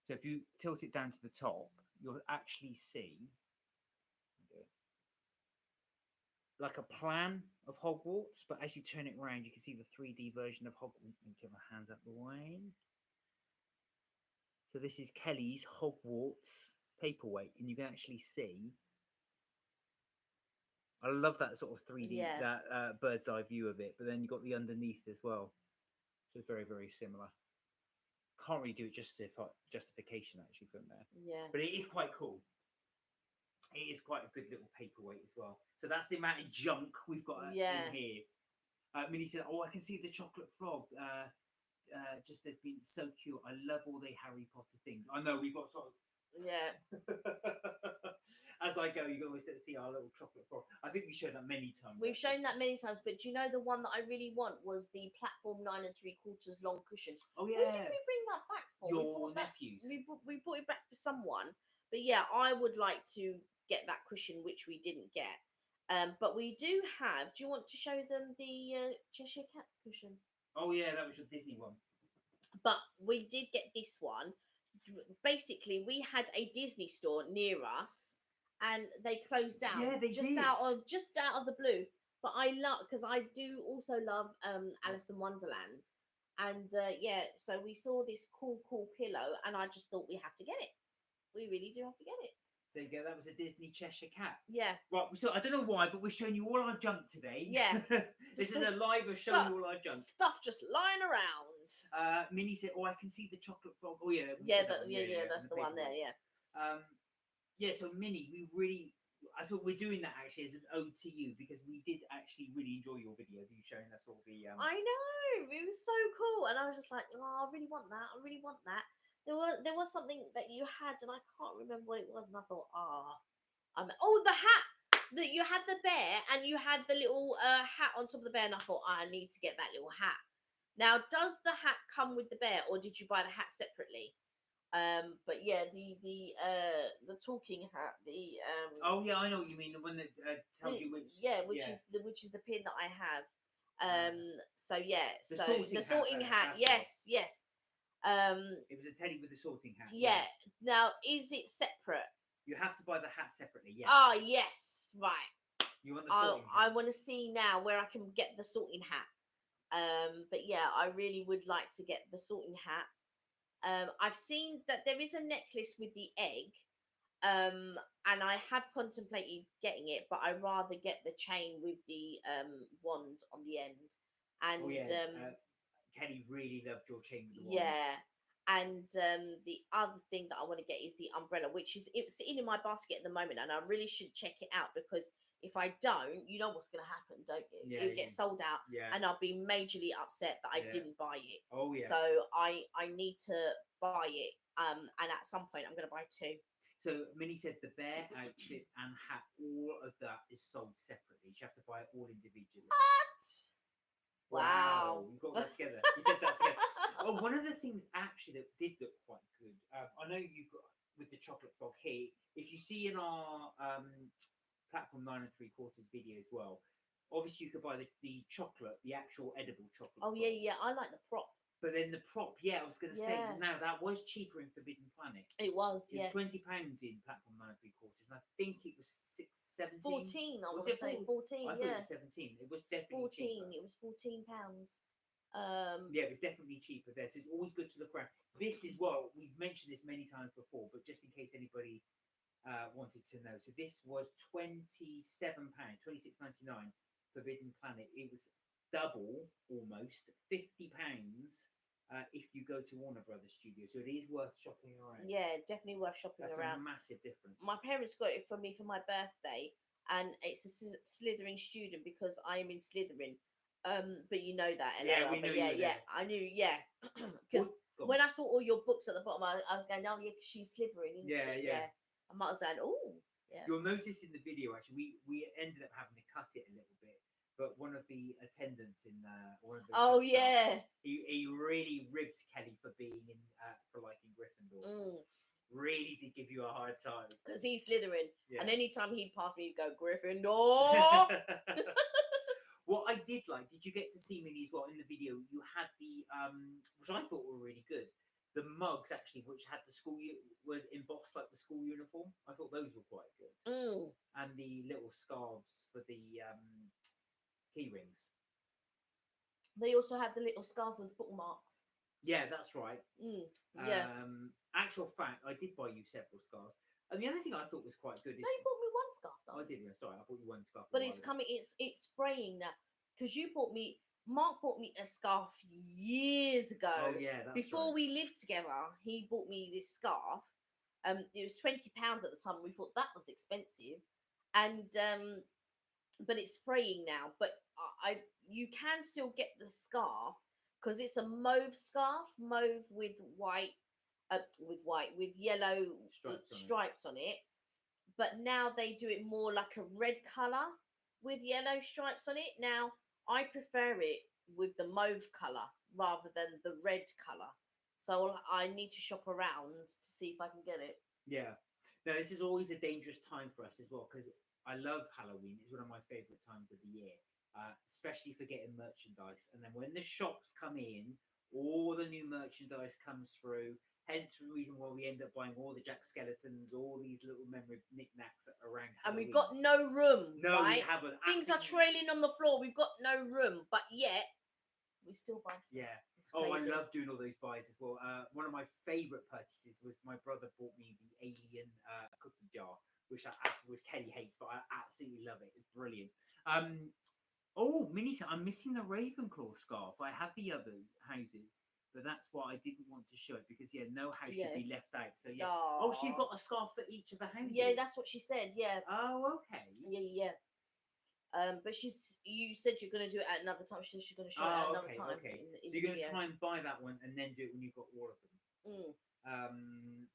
So if you tilt it down to the top, you'll actually see like a plan of Hogwarts, but as you turn it around, you can see the 3D version of Hogwarts. Get my hands out the way. So this is Kelly's Hogwarts paperweight, and you can actually see. I love that sort of 3D, that bird's eye view of it, but then you've got the underneath as well. So it's very, very similar. Can't really do it justification actually from there. Yeah. But it is quite cool. It is quite a good little paperweight as well. So that's the amount of junk we've got in here. Minnie said, "Oh, I can see the chocolate frog. just has been so cute. I love all the Harry Potter things. I know we've got sort of Yeah. as I go, you can always see our little chocolate frog. I think we showed that many times. We've actually. shown that many times, but do you know the one that I really want was the platform 9 3/4 long cushion. Oh Who yeah, did we bring that back for? We your brought that- nephews. we brought it back for someone, but yeah, I would like to get that cushion, which we didn't get. But we do have. Do you want to show them the Cheshire Cat cushion? Oh yeah, that was your Disney one. But we did get this one. Basically, we had a Disney store near us, and they closed down. Yeah, they just did. just out of the blue. But I love, because I do also love Alice in Wonderland, and yeah, so we saw this cool pillow, and I just thought we have to get it. We really do have to get it. So you go. That was a Disney Cheshire Cat. Yeah. Right. So I don't know why, but we're showing you all our junk today. Yeah. This Just is a live of showing you all our junk. Stuff just lying around. Minnie said, "Oh, I can see the chocolate frog." Oh yeah. we Yeah, said that one. that's the one there. paperwork. Yeah. Yeah, so Minnie, I thought we're doing that actually as an ode to you because we did actually really enjoy your video of you showing us all the. I know, it was so cool, and I was just like, oh, I really want that. I really want that. There was something that you had, and I can't remember what it was, and I thought, oh, the hat. That you had the bear, and you had the little hat on top of the bear, and I thought, I need to get that little hat. Now, does the hat come with the bear, or did you buy the hat separately? But yeah, the talking hat, Oh yeah, I know what you mean. The one that tells you which. which is the pin that I have. So yeah, The so sorting the hat, sorting hat, that's right. yes. It was a teddy with a sorting hat. Yeah. Now, is it separate? You have to buy the hat separately. Yeah. Ah, yes, right. You want the sorting I hat? want to see now where I can get the sorting hat. But yeah, I really would like to get the sorting hat. I've seen that there is a necklace with the egg, and I have contemplated getting it, but I'd rather get the chain with the wand on the end. And Oh yeah. Kelly really loved your chain with the wand. yeah, and the other thing that I want to get is the umbrella, which is it's sitting in my basket at the moment, and I really should check it out because if I don't, you know what's going to happen, don't you? Yeah, It'll get sold out, Yeah. and I'll be majorly upset that I Yeah. didn't buy it. Oh yeah. So I need to buy it, and at some point I'm going to buy two. So Minnie said the bear outfit and hat, all of that is sold separately. You have to buy it all individually. Wow. You got that together. You said that together. Oh, one of the things actually that did look quite good. I know you got with the chocolate frog here. If you see in our platform 9 3/4 video as well, obviously you could buy the chocolate, the actual edible chocolate. Oh yeah, I like the prop. But then the prop, I was going to say, Yeah. now that was cheaper in Forbidden Planet. It was, It was yes. £20 in platform 9 3/4, and I think it was 17. 14. I Was want to it say 14. I thought Yeah, it was 17. It was It's definitely 14. cheaper. It was £14. Yeah, it was definitely cheaper there. So it's always good to look around. This is what we've mentioned this many times before, but just in case anybody wanted to know. So this was £27, £26.99 Forbidden Planet. It was double almost £50 if you go to Warner Brothers Studio. So it is worth shopping around. Yeah, definitely worth shopping That's around. a massive difference. My parents got it for me for my birthday, and it's a Slytherin student because I am in Slytherin. But you know that, Ella. Yeah, we but know yeah, you were yeah, there. I knew, yeah. Because Go on. when I saw all your books at the bottom, I was going, oh yeah, 'cause she's Slytherin, isn't Yeah, she? yeah. I might have said, oh, yeah. You'll notice in the video actually we ended up having to cut it a little bit, but one of the attendants in one of the Oh staff, yeah. he really ribbed Kelly for being in for liking Gryffindor. Really did give you a hard time Because he's Slytherin, Yeah. and anytime he'd pass me, he'd go Gryffindor. What I did like, did you get to see Minnie as well in the video? You had the which I thought were really good. The mugs actually, which had the school were embossed like the school uniform. I thought those were quite good. And the little scarves for the key rings. They also had the little scarves as bookmarks. Yeah, that's right. Yeah. Actual fact, I did buy you several scarves. And the other thing I thought was quite good is No, you bought me one scarf, I though. did. Yeah, sorry, I bought you one scarf. But it's coming. It's spraying now because you bought me. Mark bought me a scarf years ago. Oh yeah, that's Before right. we lived together, he bought me this scarf. It was £20 at the time. We thought that was expensive, and but it's spraying now. But you can still get the scarf because it's a mauve scarf, mauve with with yellow Stripes on it. stripes on it. But now they do it more like a red color with yellow stripes on it. Now I prefer it with the mauve color rather than the red color. So I need to shop around to see if I can get it. Yeah. Now, this is always a dangerous time for us as well because I love Halloween. It's one of my favorite times of the year, especially for getting merchandise. And then when the shops come in, all the new merchandise comes through. Hence the reason why we end up buying all the Jack Skeletons, all these little memory knickknacks around Halloween. And we've got no room. No, right? we haven't. Things are trailing on the floor. We've got no room, but yet we still buy stuff. Yeah. It's Oh, I crazy. love doing all those buys as well. One of my favourite purchases was my brother bought me the Alien cookie jar, which Kelly hates, but I absolutely love it. It's brilliant. Oh, Minnie, I'm missing the Ravenclaw scarf. I have the other houses, but that's why I didn't want to show it because no house should be left out. So yeah. Oh, so you've got a scarf for each of the houses. Yeah, that's what she said. Yeah. Oh, okay. Yeah. But you said you're going to do it at another time. She's going to show it at another time. Okay. In so you're going to try and buy that one and then do it when you've got all of them.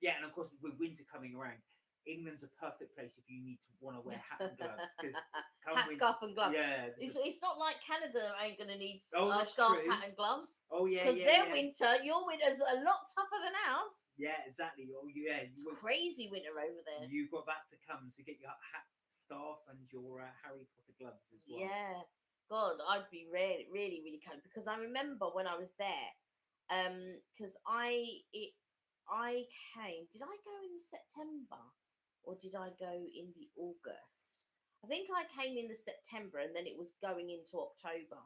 Yeah, and of course with winter coming around, England's a perfect place if you need to want to wear hat and gloves because hat, scarf, and gloves. Yeah, it's not like Canada ain't going to need scarf, true. Hat, and gloves. Oh yeah, because their winter, your winter's a lot tougher than ours. Yeah, exactly. Oh yeah, it's crazy winter over there. You've got that to come. So get your hat, scarf, and your Harry Potter gloves as well. Yeah, God, I'd be really, really, really cold because I remember when I was there, because I came. Did I go in September or did I go in the August? I think I came in the September and then it was going into October,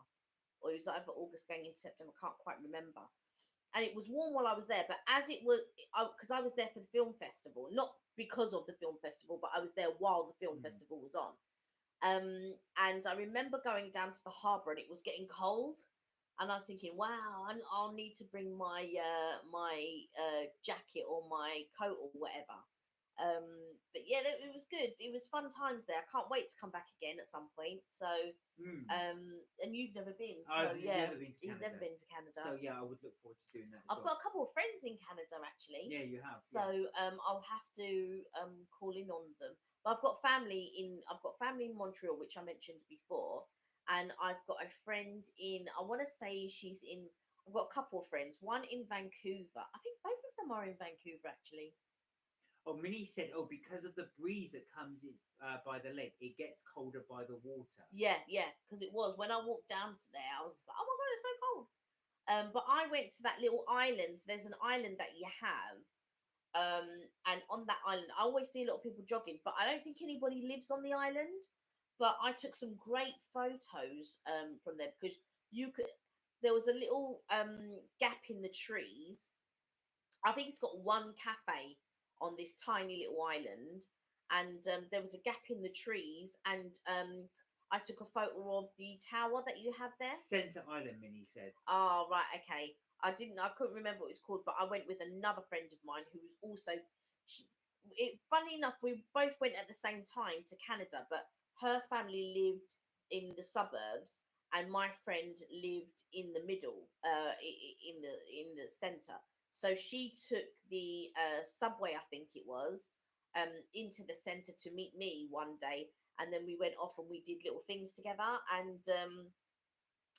or it was either August going into September. I can't quite remember. And it was warm while I was there, but as it was, because I was there for the film festival, not because of the film festival, but I was there while the film festival was on. And I remember going down to the harbour and it was getting cold, and I was thinking, wow, I'll need to bring my jacket or my coat or whatever. But yeah, it was good. It was fun times there. I can't wait to come back again at some point. So, and you've never been, so he's never been to Canada. So yeah, I would look forward to doing that. I've got a couple of friends in Canada actually. Yeah, you have. So I'll have to call in on them. But I've got family in Montreal, which I mentioned before, and I've got a friend in. I want to say she's in. I've got a couple of friends. One in Vancouver. I think both of them are in Vancouver actually. Oh, Minnie said, because of the breeze that comes in by the lake, it gets colder by the water. Yeah, because it was. When I walked down to there, I was like, oh my God, it's so cold. But I went to that little island. So there's an island that you have. And on that island, I always see a lot of people jogging, but I don't think anybody lives on the island. But I took some great photos from there because there was a little gap in the trees. I think it's got one cafe on this tiny little island, and there was a gap in the trees, and I took a photo of the tower that you have there. Centre Island, Minnie said. Oh, right, okay. I couldn't remember what it was called, but I went with another friend of mine who was also. Funny enough, we both went at the same time to Canada, but her family lived in the suburbs, and my friend lived in the middle, in the centre. So she took the subway, I think it was, into the centre to meet me one day, and then we went off and we did little things together. And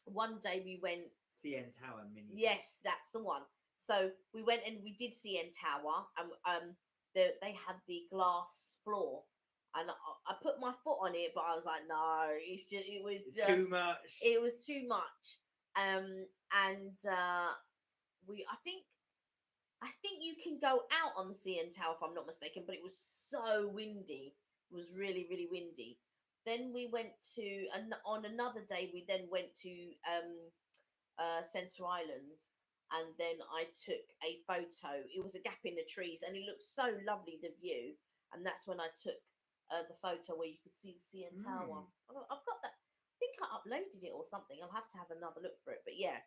one day we went CN Tower, Minnie. Yes, that's the one. So we went and we did CN Tower, and they had the glass floor, and I put my foot on it, but I was like, no, it was just too much. It was too much. And I think you can go out on the CN Tower if I'm not mistaken, but it was so windy. It was really, really windy. Then we went to on another day. We then went to Centre Island, and then I took a photo. It was a gap in the trees, and it looked so lovely, the view. And that's when I took the photo where you could see the CN Tower. I've got that. I think I uploaded it or something. I'll have to have another look for it. But yeah.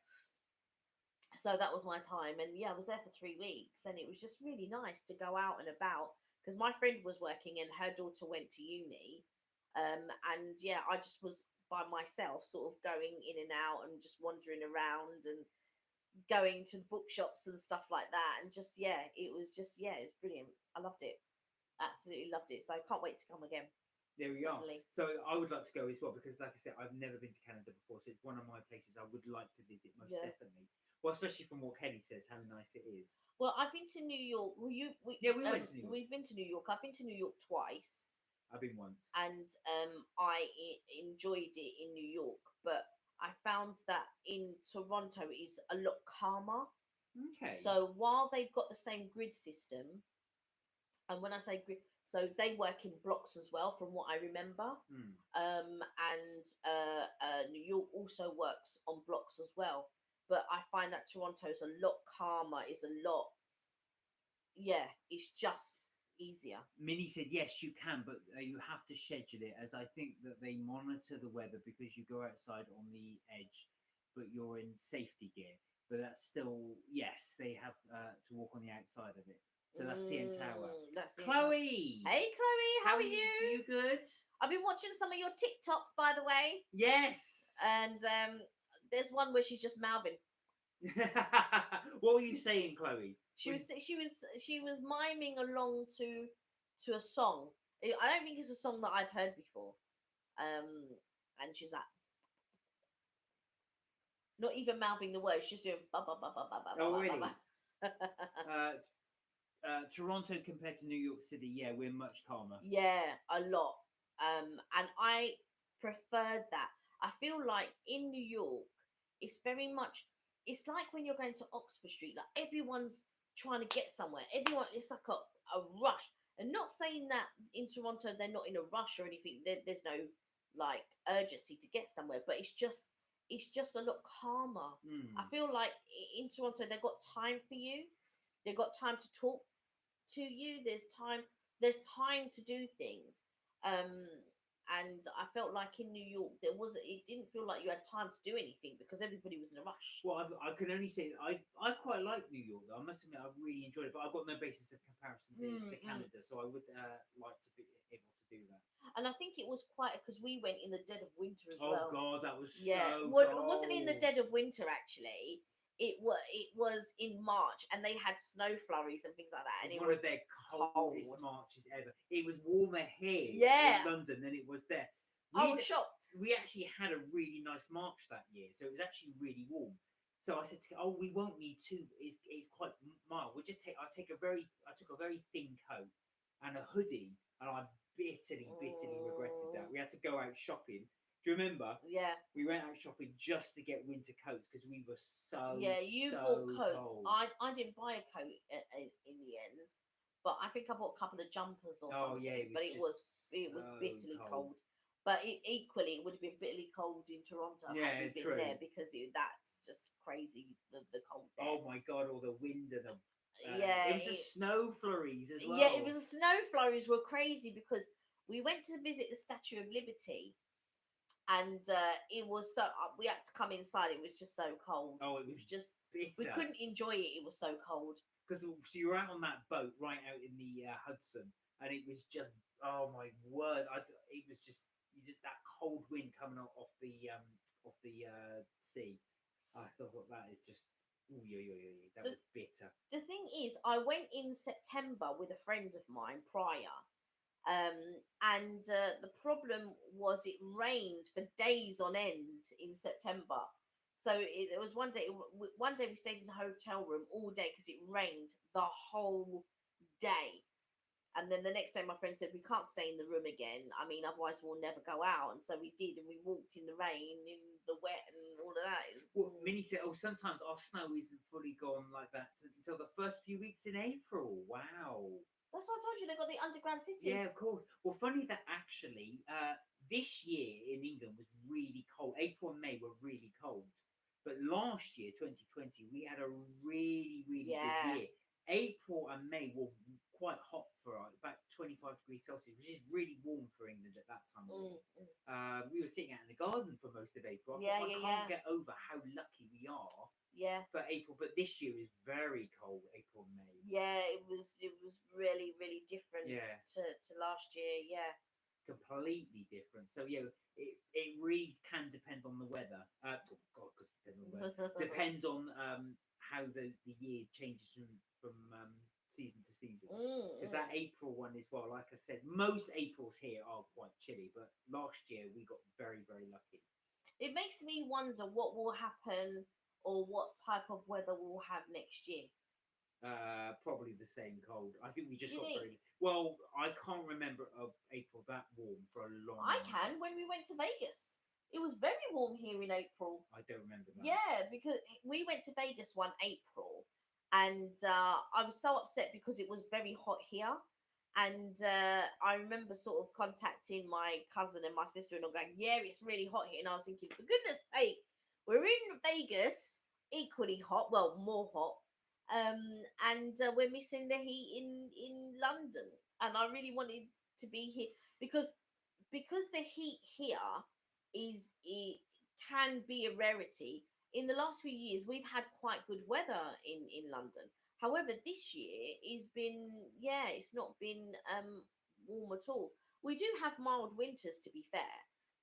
So that was my time, and yeah, I was there for 3 weeks, and it was just really nice to go out and about because my friend was working and her daughter went to uni, and yeah, I just was by myself, sort of going in and out and just wandering around, and going to bookshops and stuff like that, and just it was brilliant. I loved it, absolutely loved it. So I can't wait to come again. There we Definitely. are. So I would like to go as well because, like I said, I've never been to Canada before, so it's one of my places I would like to visit most Yeah. definitely. Well, especially from what Kelly says, how nice it is. Well, I've been to New York. Well, Yeah, we went to New York. We've been to New York. I've been to New York twice, I've been once. and enjoyed it in New York. But I found that in Toronto it is a lot calmer. Okay. So while they've got the same grid system, and when I say grid, so they work in blocks as well, from what I remember. Mm. And New York also works on blocks as well. But I find that Toronto's a lot calmer. Is a lot, it's just easier. Minnie said yes, you can, but you have to schedule it, as I think that they monitor the weather because you go outside on the edge, but you're in safety gear. But that's still, yes, they have to walk on the outside of it. So that's CN Tower. That's CN Chloe! Tower. Hey, Chloe, how are you? You good? I've been watching some of your TikToks, by the way, Yes! and there's one where she's just mouthing. What were you saying, Chloe? She was miming along to a song. I don't think it's a song that I've heard before. And she's like, not even mouthing the words, she's doing ba ba ba ba ba ba. Oh, ba, really? ba, ba. Toronto compared to New York City, yeah, we're much calmer. Yeah, a lot. And I preferred that. I feel like in New York, it's very much. It's like when you're going to Oxford Street, like everyone's trying to get somewhere. Everyone, it's like a rush. And not saying that in Toronto they're not in a rush or anything. There's no like urgency to get somewhere, but it's just a lot calmer. I feel like in Toronto they've got time for you. They've got time to talk to you. There's time to do things. And I felt like in New York it didn't feel like you had time to do anything because everybody was in a rush. Well, I can only say I quite like New York, though. I must admit I really enjoyed it, but I've got no basis of comparison to Canada, so I would like to be able to do that. And I think it was quite because we went in the dead of winter as Oh well. God, that was so well, it wasn't in the dead of winter actually. It was in March, and they had snow flurries and things like that. And it was one of their coldest Marches ever. It was warmer here in London than it was there. I was shocked. We actually had a really nice March that year, so it was actually really warm. So I said to her, we won't need two. It's quite mild. I took a very thin coat and a hoodie, and I bitterly regretted that. We had to go out shopping. Do you remember? Yeah. We went out shopping just to get winter coats because we were so you bought coats. Cold. I didn't buy a coat in the end, but I think I bought a couple of jumpers or something. Yeah, it was bitterly cold. But it would have been bitterly cold in Toronto had we been there because that's just crazy the cold there. Oh my God! All the wind and the it was the snow flurries as well. Yeah, it was the snow flurries were crazy because we went to visit the Statue of Liberty. And it was so we had to come inside. It was just so cold. Oh, it was just bitter. We couldn't enjoy it. It was so cold. Because so you were out on that boat right out in the Hudson, and it was just oh my word! It was just that cold wind coming off the sea. I thought that is just that was bitter. The thing is, I went in September with a friend of mine prior. And the problem was it rained for days on end in September. So it was one day we stayed in the hotel room all day because it rained the whole day. And then the next day my friend said, we can't stay in the room again. I mean, otherwise we'll never go out. And so we did, and we walked in the rain, in the wet and all of that. Well, Minnie said, sometimes our snow isn't fully gone like that until the first few weeks in April. Wow. That's what I told you. They've got the underground city. Yeah, of course. Well, funny that actually this year in England was really cold. April and May were really cold. But last year, 2020, we had a really, really good year. April and May were quite hot for about 25 degrees Celsius, which is really warm for England at that time. We were sitting out in the garden for most of April. I can't get over how lucky we are. Yeah. For April, but this year is very cold. April, May. Yeah, it was really, really different. Yeah. To last year. Yeah. completely different. So yeah, it really can depend on the weather. Oh God, because depends on how the year changes from season to season. Because that April one as well, like I said, most Aprils here are quite chilly, but last year we got very, very lucky. It makes me wonder what will happen or what type of weather we'll have next year. Probably the same cold. I think we just You got think? very well. I can't remember April that warm for a long. I long can. time. When we went to Vegas, it was very warm here in April. I don't remember that. Yeah, because we went to Vegas one April, and I was so upset because it was very hot here. And I remember sort of contacting my cousin and my sister and all going, "Yeah, it's really hot here." And I was thinking, for goodness sake, we're in Vegas, equally hot, well, more hot, and we're missing the heat in London. And I really wanted to be here because the heat here is it can be a rarity. In the last few years, we've had quite good weather in London. However, this year has been, yeah, it's not been warm at all. We do have mild winters, to be fair,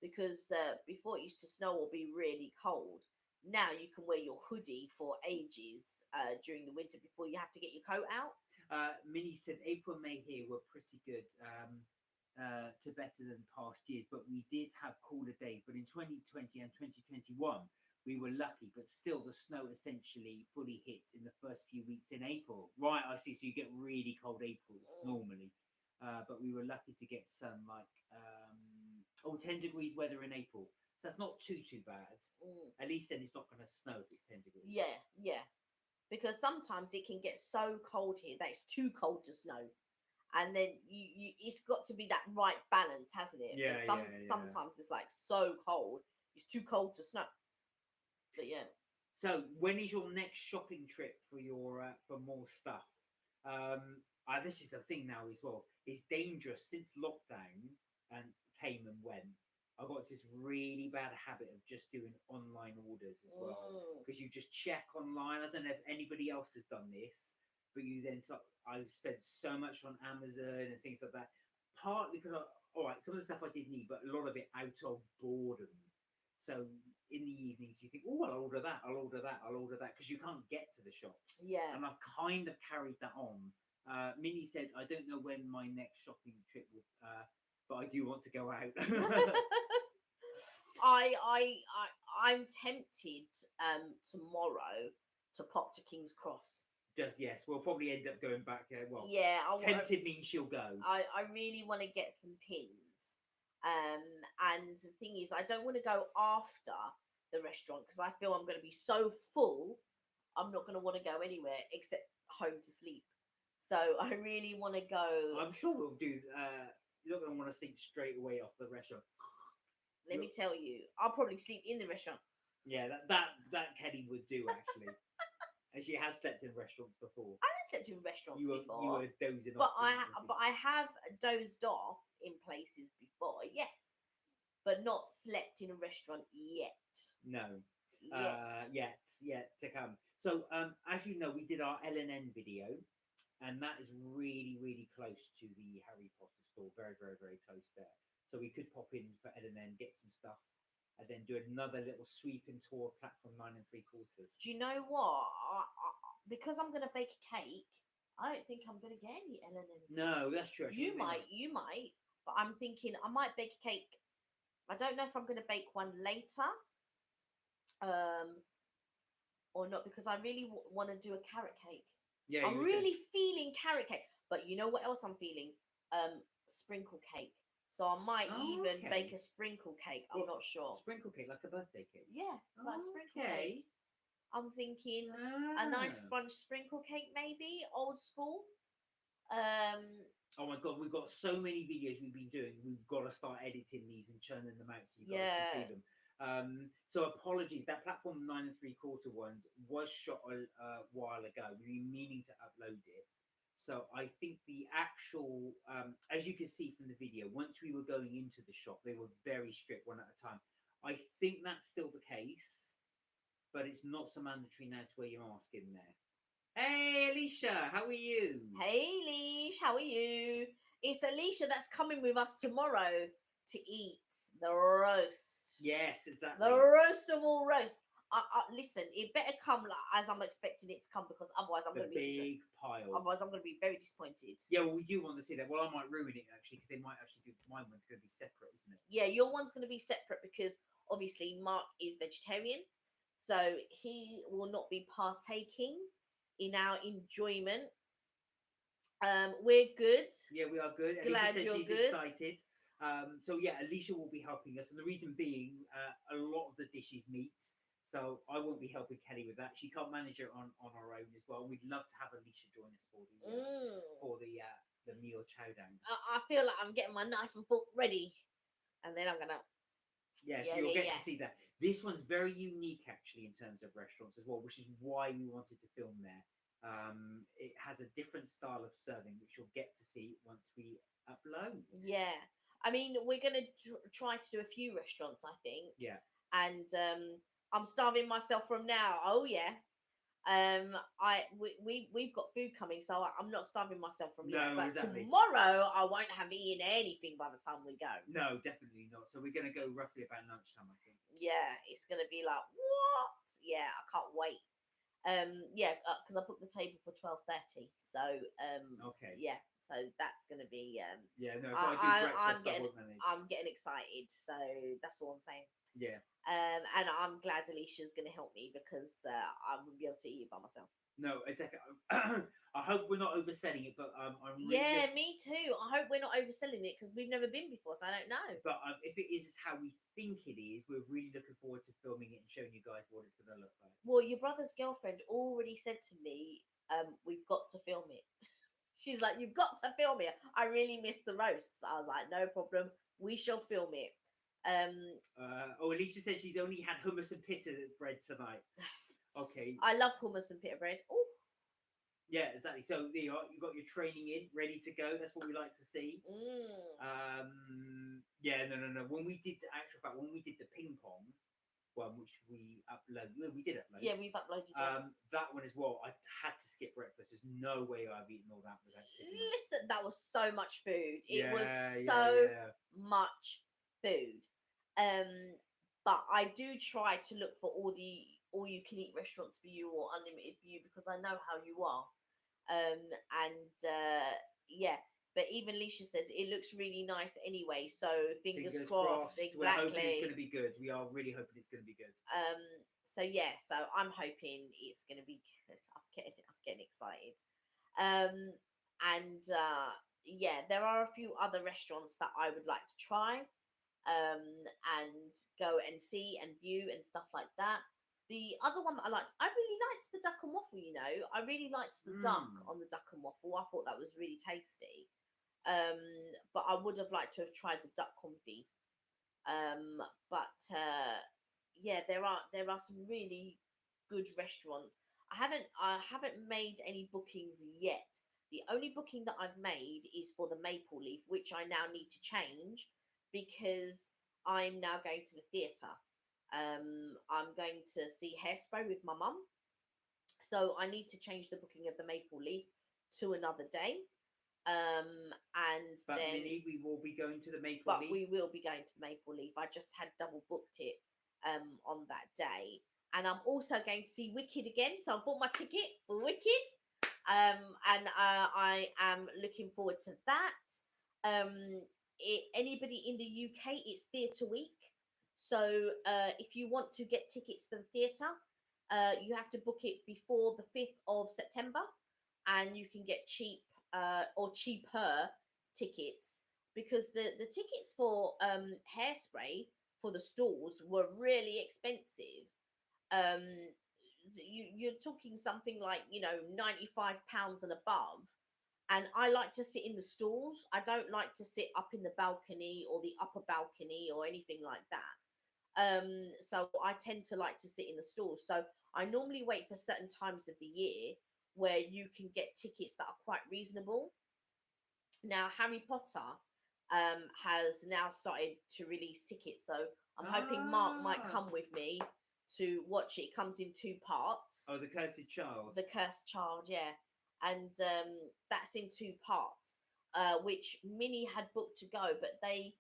because before it used to snow or be really cold. Now you can wear your hoodie for ages during the winter before you have to get your coat out. Minnie said April, May here were pretty good. To better than past years, but we did have cooler days. But in 2020 and 2021, we were lucky, but still the snow essentially fully hit in the first few weeks in April. Right, I see. So you get really cold Aprils normally, but we were lucky to get some 10 degrees weather in April. So that's not too bad. At least then it's not going to snow if it's 10 degrees. Yeah, yeah. Because sometimes it can get so cold here that it's too cold to snow. And then you it's got to be that right balance, hasn't it? Yeah, But yeah. sometimes it's like so cold, it's too cold to snow. But yeah. So when is your next shopping trip for your for more stuff? This is the thing now as well. It's dangerous since lockdown and came and went. I got this really bad habit of just doing online orders as well because you just check online. I don't know if anybody else has done this, but you then I've spent so much on Amazon and things like that. Partly because all right, some of the stuff I did need, but a lot of it out of boredom. So in the evenings, you think, oh, I'll order that, I'll order that, I'll order that, because you can't get to the shops. Yeah. And I've kind of carried that on. Minnie said, I don't know when my next shopping trip would, but I do want to go out. I'm tempted tomorrow to pop to King's Cross. Just yes, we'll probably end up going back there. Well, yeah, tempted means she'll go. I really want to get some pins. And the thing is, I don't want to go after the restaurant because I feel I'm going to be so full. I'm not going to want to go anywhere except home to sleep. So I really want to go. I'm sure we'll do. You're not going to want to sleep straight away off the restaurant. Let me tell you, I'll probably sleep in the restaurant. Yeah, that Kelly would do actually. And she has slept in restaurants before. I have slept in restaurants before. You were dozing but off. But I have dozed off in places before, yes. But not slept in a restaurant yet. No. Yet to come. So as you know, we did our LNN video, and that is really, really close to the Harry Potter store. Very, very, very close there. So we could pop in for LNN, get some stuff, and then do another little sweeping tour of platform 9 3/4. Do you know what? Because I'm going to bake a cake, I don't think I'm going to get any LNNs. No, that's true. You might, but I'm thinking I might bake a cake. I don't know if I'm going to bake one later, or not, because I really want to do a carrot cake. Yeah, I'm really feeling carrot cake, but you know what else I'm feeling? Sprinkle cake. So I might even bake a sprinkle cake. I'm not sure. Sprinkle cake, like a birthday cake? Yeah, like sprinkle cake. I'm thinking a nice sponge sprinkle cake, maybe, old school. Oh my God, we've got so many videos we've been doing. We've got to start editing these and churning them out so you guys can see them. So apologies, that platform 9 3/4 ones was shot a while ago. We've been meaning to upload it. So I think the actual, as you can see from the video, once we were going into the shop, they were very strict one at a time. I think that's still the case, but it's not so mandatory now to wear your mask in there. Hey, Alicia, how are you? Hey, Leash, how are you? It's Alicia that's coming with us tomorrow to eat the roast. Yes, exactly. The roast of all roast. Listen, it better come as I'm expecting it to come, because otherwise I'm The going to be big pile. otherwise I'm going to be very disappointed. Yeah, well, we do want to see that. Well, I might ruin it actually, because they might actually do. My one's going to be separate, isn't it? Yeah, your one's going to be separate because obviously Mark is vegetarian, so he will not be partaking in our enjoyment. We're good. Yeah, we are good. Glad Alicia said you're she's good. excited. So yeah, Alicia will be helping us, and the reason being, a lot of the dish is meat, so I won't be helping Kelly with that. She can't manage it on her own as well. We'd love to have Alicia join us for the meal chowdown. I feel like I'm getting my knife and fork ready, and then I'm gonna. Yeah, so you'll get to see that. This one's very unique actually in terms of restaurants as well, which is why we wanted to film there. It has a different style of serving, which you'll get to see once we upload. Yeah, I mean, we're gonna try to do a few restaurants, I think. Yeah. And I'm starving myself from now. Oh yeah. We've got food coming, so I'm not starving myself from yet. But exactly. tomorrow I won't have eaten anything by the time we go. No, definitely not. So we're gonna go roughly about lunchtime, I think. Yeah, it's gonna be like what? Yeah, I can't wait. Yeah, because I booked the table for 12:30. So Okay. yeah, so that's gonna be Yeah, no. If I do breakfast, I won't manage. I'm getting excited, so that's all I'm saying. Yeah. And I'm glad Alicia's going to help me, because I wouldn't be able to eat it by myself. No, exactly. I hope we're not overselling it, but I'm really yeah, me too. I hope we're not overselling it, because we've never been before, so I don't know. But if it is how we think it is, we're really looking forward to filming it and showing you guys what it's going to look like. Well, your brother's girlfriend already said to me, we've got to film it. She's like, you've got to film it. I really miss the roasts. I was like, no problem. We shall film it. Alicia said she's only had hummus and pita bread tonight. Okay. I love hummus and pita bread. Oh. Yeah, exactly. So there you are. You got your training in, ready to go. That's what we like to see. Yeah, no. When we did the ping pong one, which we uploaded, we did upload. Yeah, we've uploaded. Yeah. That one as well. I had to skip breakfast. There's no way I've eaten all that without skipping. Listen, that was so much food. It was so much food. But I do try to look for all you can eat restaurants for you, or unlimited for you, because I know how you are. Yeah, but even Alicia says it looks really nice anyway, so fingers crossed. Exactly. We're hoping it's going to be good. We are really hoping it's going to be good. So yeah, so I'm hoping it's going to be good. I'm getting excited. Yeah, there are a few other restaurants that I would like to try, and go and see and view and stuff like that. The other one that I really liked the duck and waffle. I really liked the duck on the duck and waffle. I thought that was really tasty. But I would have liked to have tried the duck confit. Yeah, there are some really good restaurants. I haven't made any bookings yet. The only booking that I've made is for the Maple Leaf, which I now need to change, because I'm now going to the theatre. I'm going to see Hairspray with my mum, so I need to change the booking of the Maple Leaf to another day. But then Minnie, we will be going to the Maple Leaf. But we will be going to Maple Leaf. I just had double booked it on that day, and I'm also going to see Wicked again. So I bought my ticket for Wicked, and I am looking forward to that. Anybody in the UK, it's Theatre Week. So if you want to get tickets for the theatre, you have to book it before the 5th of September, and you can get cheap or cheaper tickets, because the tickets for Hairspray for the stalls were really expensive. You're talking something like £95 and above. And I like to sit in the stalls. I don't like to sit up in the balcony or the upper balcony or anything like that. So I tend to like to sit in the stalls. So I normally wait for certain times of the year where you can get tickets that are quite reasonable. Now, Harry Potter has now started to release tickets. So I'm hoping Mark might come with me to watch it. It comes in 2 parts. Oh, The Cursed Child. The Cursed Child, yeah. And that's in 2 parts. which Minnie had booked to go, but they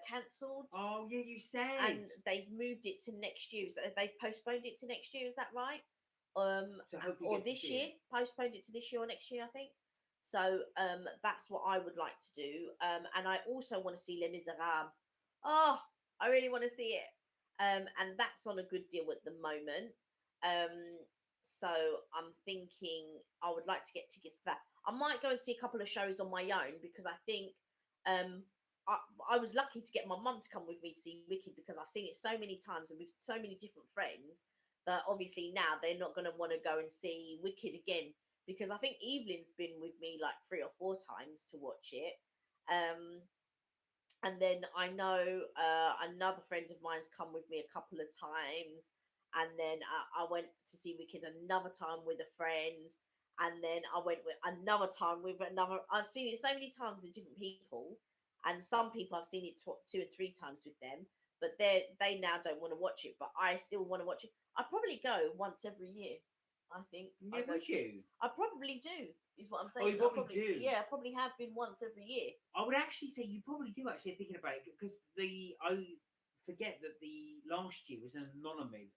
cancelled Oh yeah, you said. and they've moved it to next year. They've postponed it to next year. Is that right? So hopefully Or get to this see year, it. postponed it to this year or next year, I think. So that's what I would like to do. And I also want to see Les Miserables. Oh, I really want to see it. And that's on a good deal at the moment. Um, so I'm thinking I would like to get tickets for that. I might go and see a couple of shows on my own because I think um, I, I was lucky to get my mum to come with me to see Wicked because I've seen it so many times and with so many different friends that obviously now they're not going to want to go and see Wicked again because I think Evelyn's been with me like 3 or 4 times to watch it. Um, and then I know another friend of mine's come with me a couple of times. And then I went to see Wicked another time with a friend. And then I went with another time with another. I've seen it so many times with different people. And some people I've seen it 2 or 3 times with them. But they now don't want to watch it. But I still want to watch it. I probably go once every year. I think I Yeah, go would to see. you? I probably do. Is what I'm Oh, saying. you probably do. Yeah, I probably have been once every year. I would actually say you probably do actually thinking about it because I forget that the last year was an anomaly,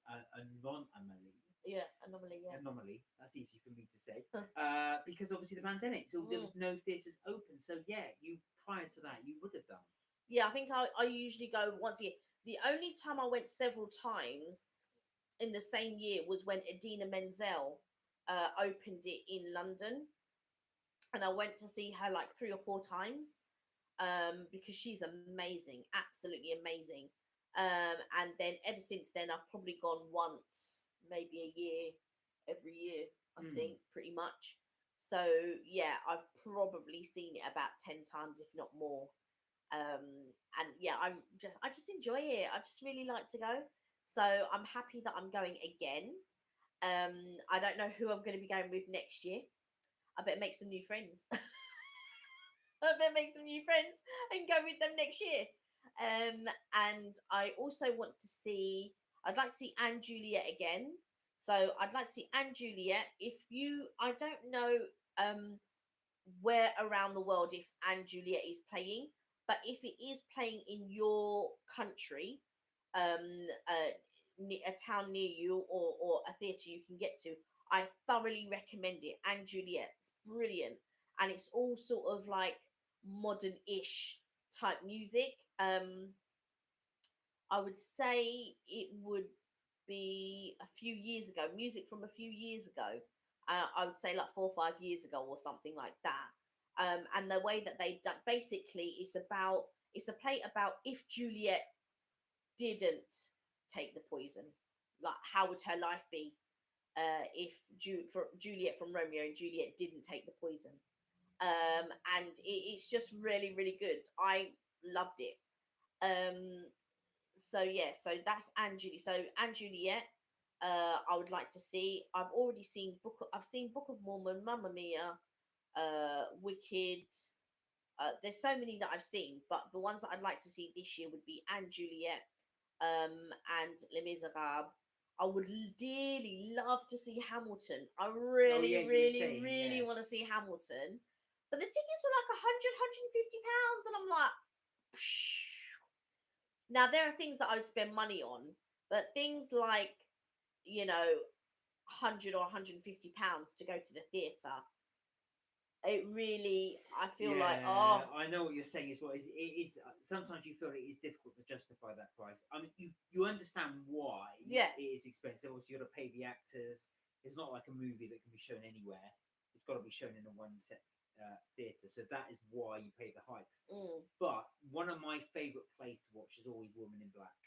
Yeah, anomaly. Yeah. anomaly. That's easy for me to say. Huh. Because obviously the pandemic, so there Mm. was no theatres open. So yeah, you prior to that you would have done. Yeah, I think I usually go once a year. The only time I went several times in the same year was when Idina Menzel opened it in London, and I went to see her like 3 or 4 times because she's amazing, absolutely amazing. And then ever since then, I've probably gone once, maybe a year, every year, I Mm. think, pretty much. So yeah, I've probably seen it about 10 times, if not more. And yeah, I just enjoy it. I just really like to go. So I'm happy that I'm going again. I don't know who I'm going to be going with next year. I better make some new friends. I better make some new friends and go with them next year. And I also want to see. I'd like to see Anne Juliet again. So I'd like to see Anne Juliet. If you, I don't know where around the world if Anne Juliet is playing, but if it is playing in your country, a town near you or a theatre you can get to, I thoroughly recommend it. Anne Juliet's brilliant, and it's all sort of like modern-ish type music. I would say it would be a few years ago, music from a few years ago. I would say like 4 or 5 years ago or something like that. And the way that they've done, basically, it's a play about if Juliet didn't take the poison, like how would her life be if for Juliet from Romeo and Juliet didn't take the poison. And it's just really, really good. I loved it. Um, so yeah, so that's Anne Juliet. So Anne Juliet, I would like to see. I've already seen I've seen Book of Mormon, Mamma Mia, Wicked. There's so many that I've seen, but the ones that I'd like to see this year would be Anne Juliet, and Les Miserables. I would dearly love to see Hamilton. I really, yeah, you were really, saying, really yeah. want to see Hamilton. But the tickets were like 100, 150 pounds, and I'm like, psh. Now there are things that I would spend money on, but things like, you know, 100 or 150 pounds to go to the theatre, it really, I feel like, Yeah, oh, I know what you're saying as well. It is sometimes you feel it is difficult to justify that price. I mean, you understand why yeah, it is expensive. Obviously, you got to pay the actors. It's not like a movie that can be shown anywhere. It's got to be shown in a one set theatre. So that is why you pay the hikes. mm, But one of my favourite plays to watch is always Woman in Black.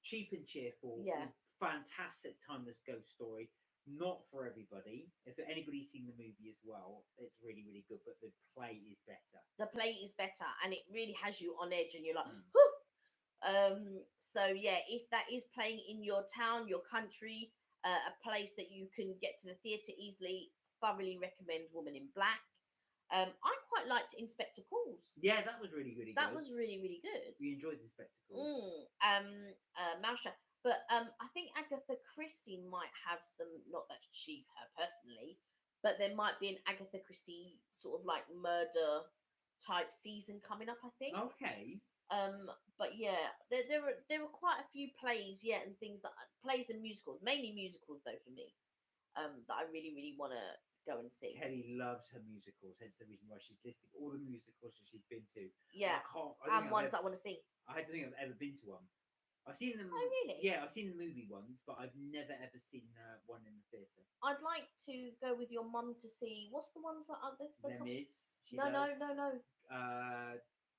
Cheap and cheerful, yeah. fantastic timeless ghost story. Not for everybody. If anybody's seen the movie as well, it's really, really good. But the play is better. The play is better, and it really has you on edge, and you're like, Mm. whew. So yeah, if that is playing in your town, your country, a place that you can get to the theatre easily, thoroughly recommend Woman in Black. I quite liked Inspector Calls. Yeah, that was really good. That was really, really good. We enjoyed the spectacles. Mousetrap. But I think Agatha Christie might have some, not that her personally, but there might be an Agatha Christie sort of like murder type season coming up, I think. Okay. But yeah, there are quite a few plays, yeah, and things that plays and musicals, mainly musicals though for me, that I really want to go and see. Kelly loves her musicals, hence the reason why she's listing all the musicals that she's been to. Yeah, I can't. I don't and think ones I want to see. I don't think I've ever been to one. I've seen them. Oh, really? Yeah, I've seen the movie ones, but I've never ever seen one in the theatre. I'd like to go with your mum to see what's the ones that are Les Mis. She no, does. no.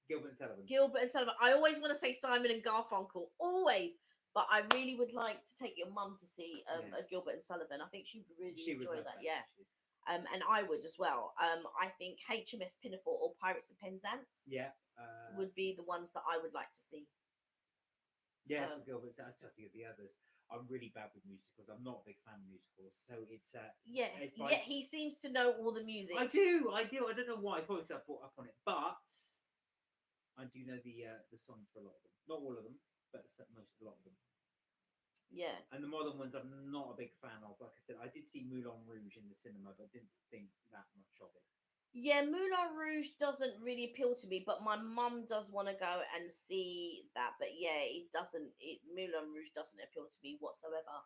Gilbert and Sullivan. Gilbert and Sullivan. I always want to say Simon and Garfunkel, always. But I really would like to take your mum to see a Yes. Gilbert and Sullivan. I think she'd really She would enjoy love that. Yeah. actually. And I would as well. I think HMS Pinafore or Pirates of Penzance Yeah. would be the ones that I would like to see. Yeah, for Gilbert. I don't think of the others. I'm really bad with musicals. I'm not a big fan of musicals, so it's yeah. it's Yeah, he seems to know all the music. I do. I don't know why. Probably because I brought up on it, but I do know the songs for a lot of them. Not all of them, but a lot of them. Yeah. And the modern ones, I'm not a big fan of. Like I said, I did see Moulin Rouge in the cinema, but didn't think that much of it. Yeah, Moulin Rouge doesn't really appeal to me, but my mum does want to go and see that. But yeah, it doesn't. Moulin Rouge doesn't appeal to me whatsoever.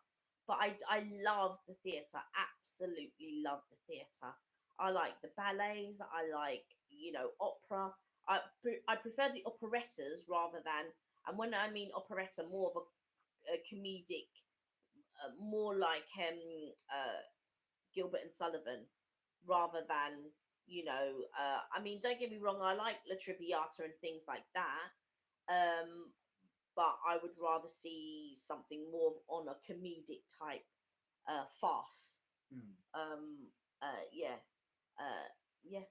But I love the theatre. Absolutely love the theatre. I like the ballets. I like opera. I prefer the operettas rather than. And when I mean operetta, more of a comedic, more like Gilbert and Sullivan, rather than I mean, don't get me wrong, I like La Traviata and things like that, but I would rather see something more on a comedic type farce. Yeah, yeah,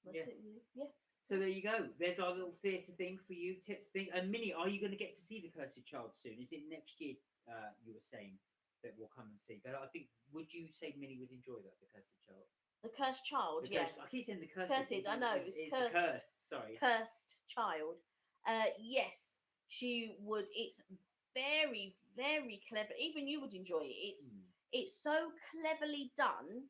that's Yeah. it, really. Yeah. So there you go. There's our little theatre thing for you, tips thing. And Minnie, are you going to get to see The Cursed Child soon? Is it next year? You were saying that we'll come and see. But I think, would you say Minnie would enjoy that, The Cursed Child? The Cursed Child, yeah. I keep saying The Cursed. Cursed, I know. It's cursed. cursed. The cursed. Sorry. Cursed Child. Yes, she would. It's very, very clever. Even you would enjoy it. It's so cleverly done.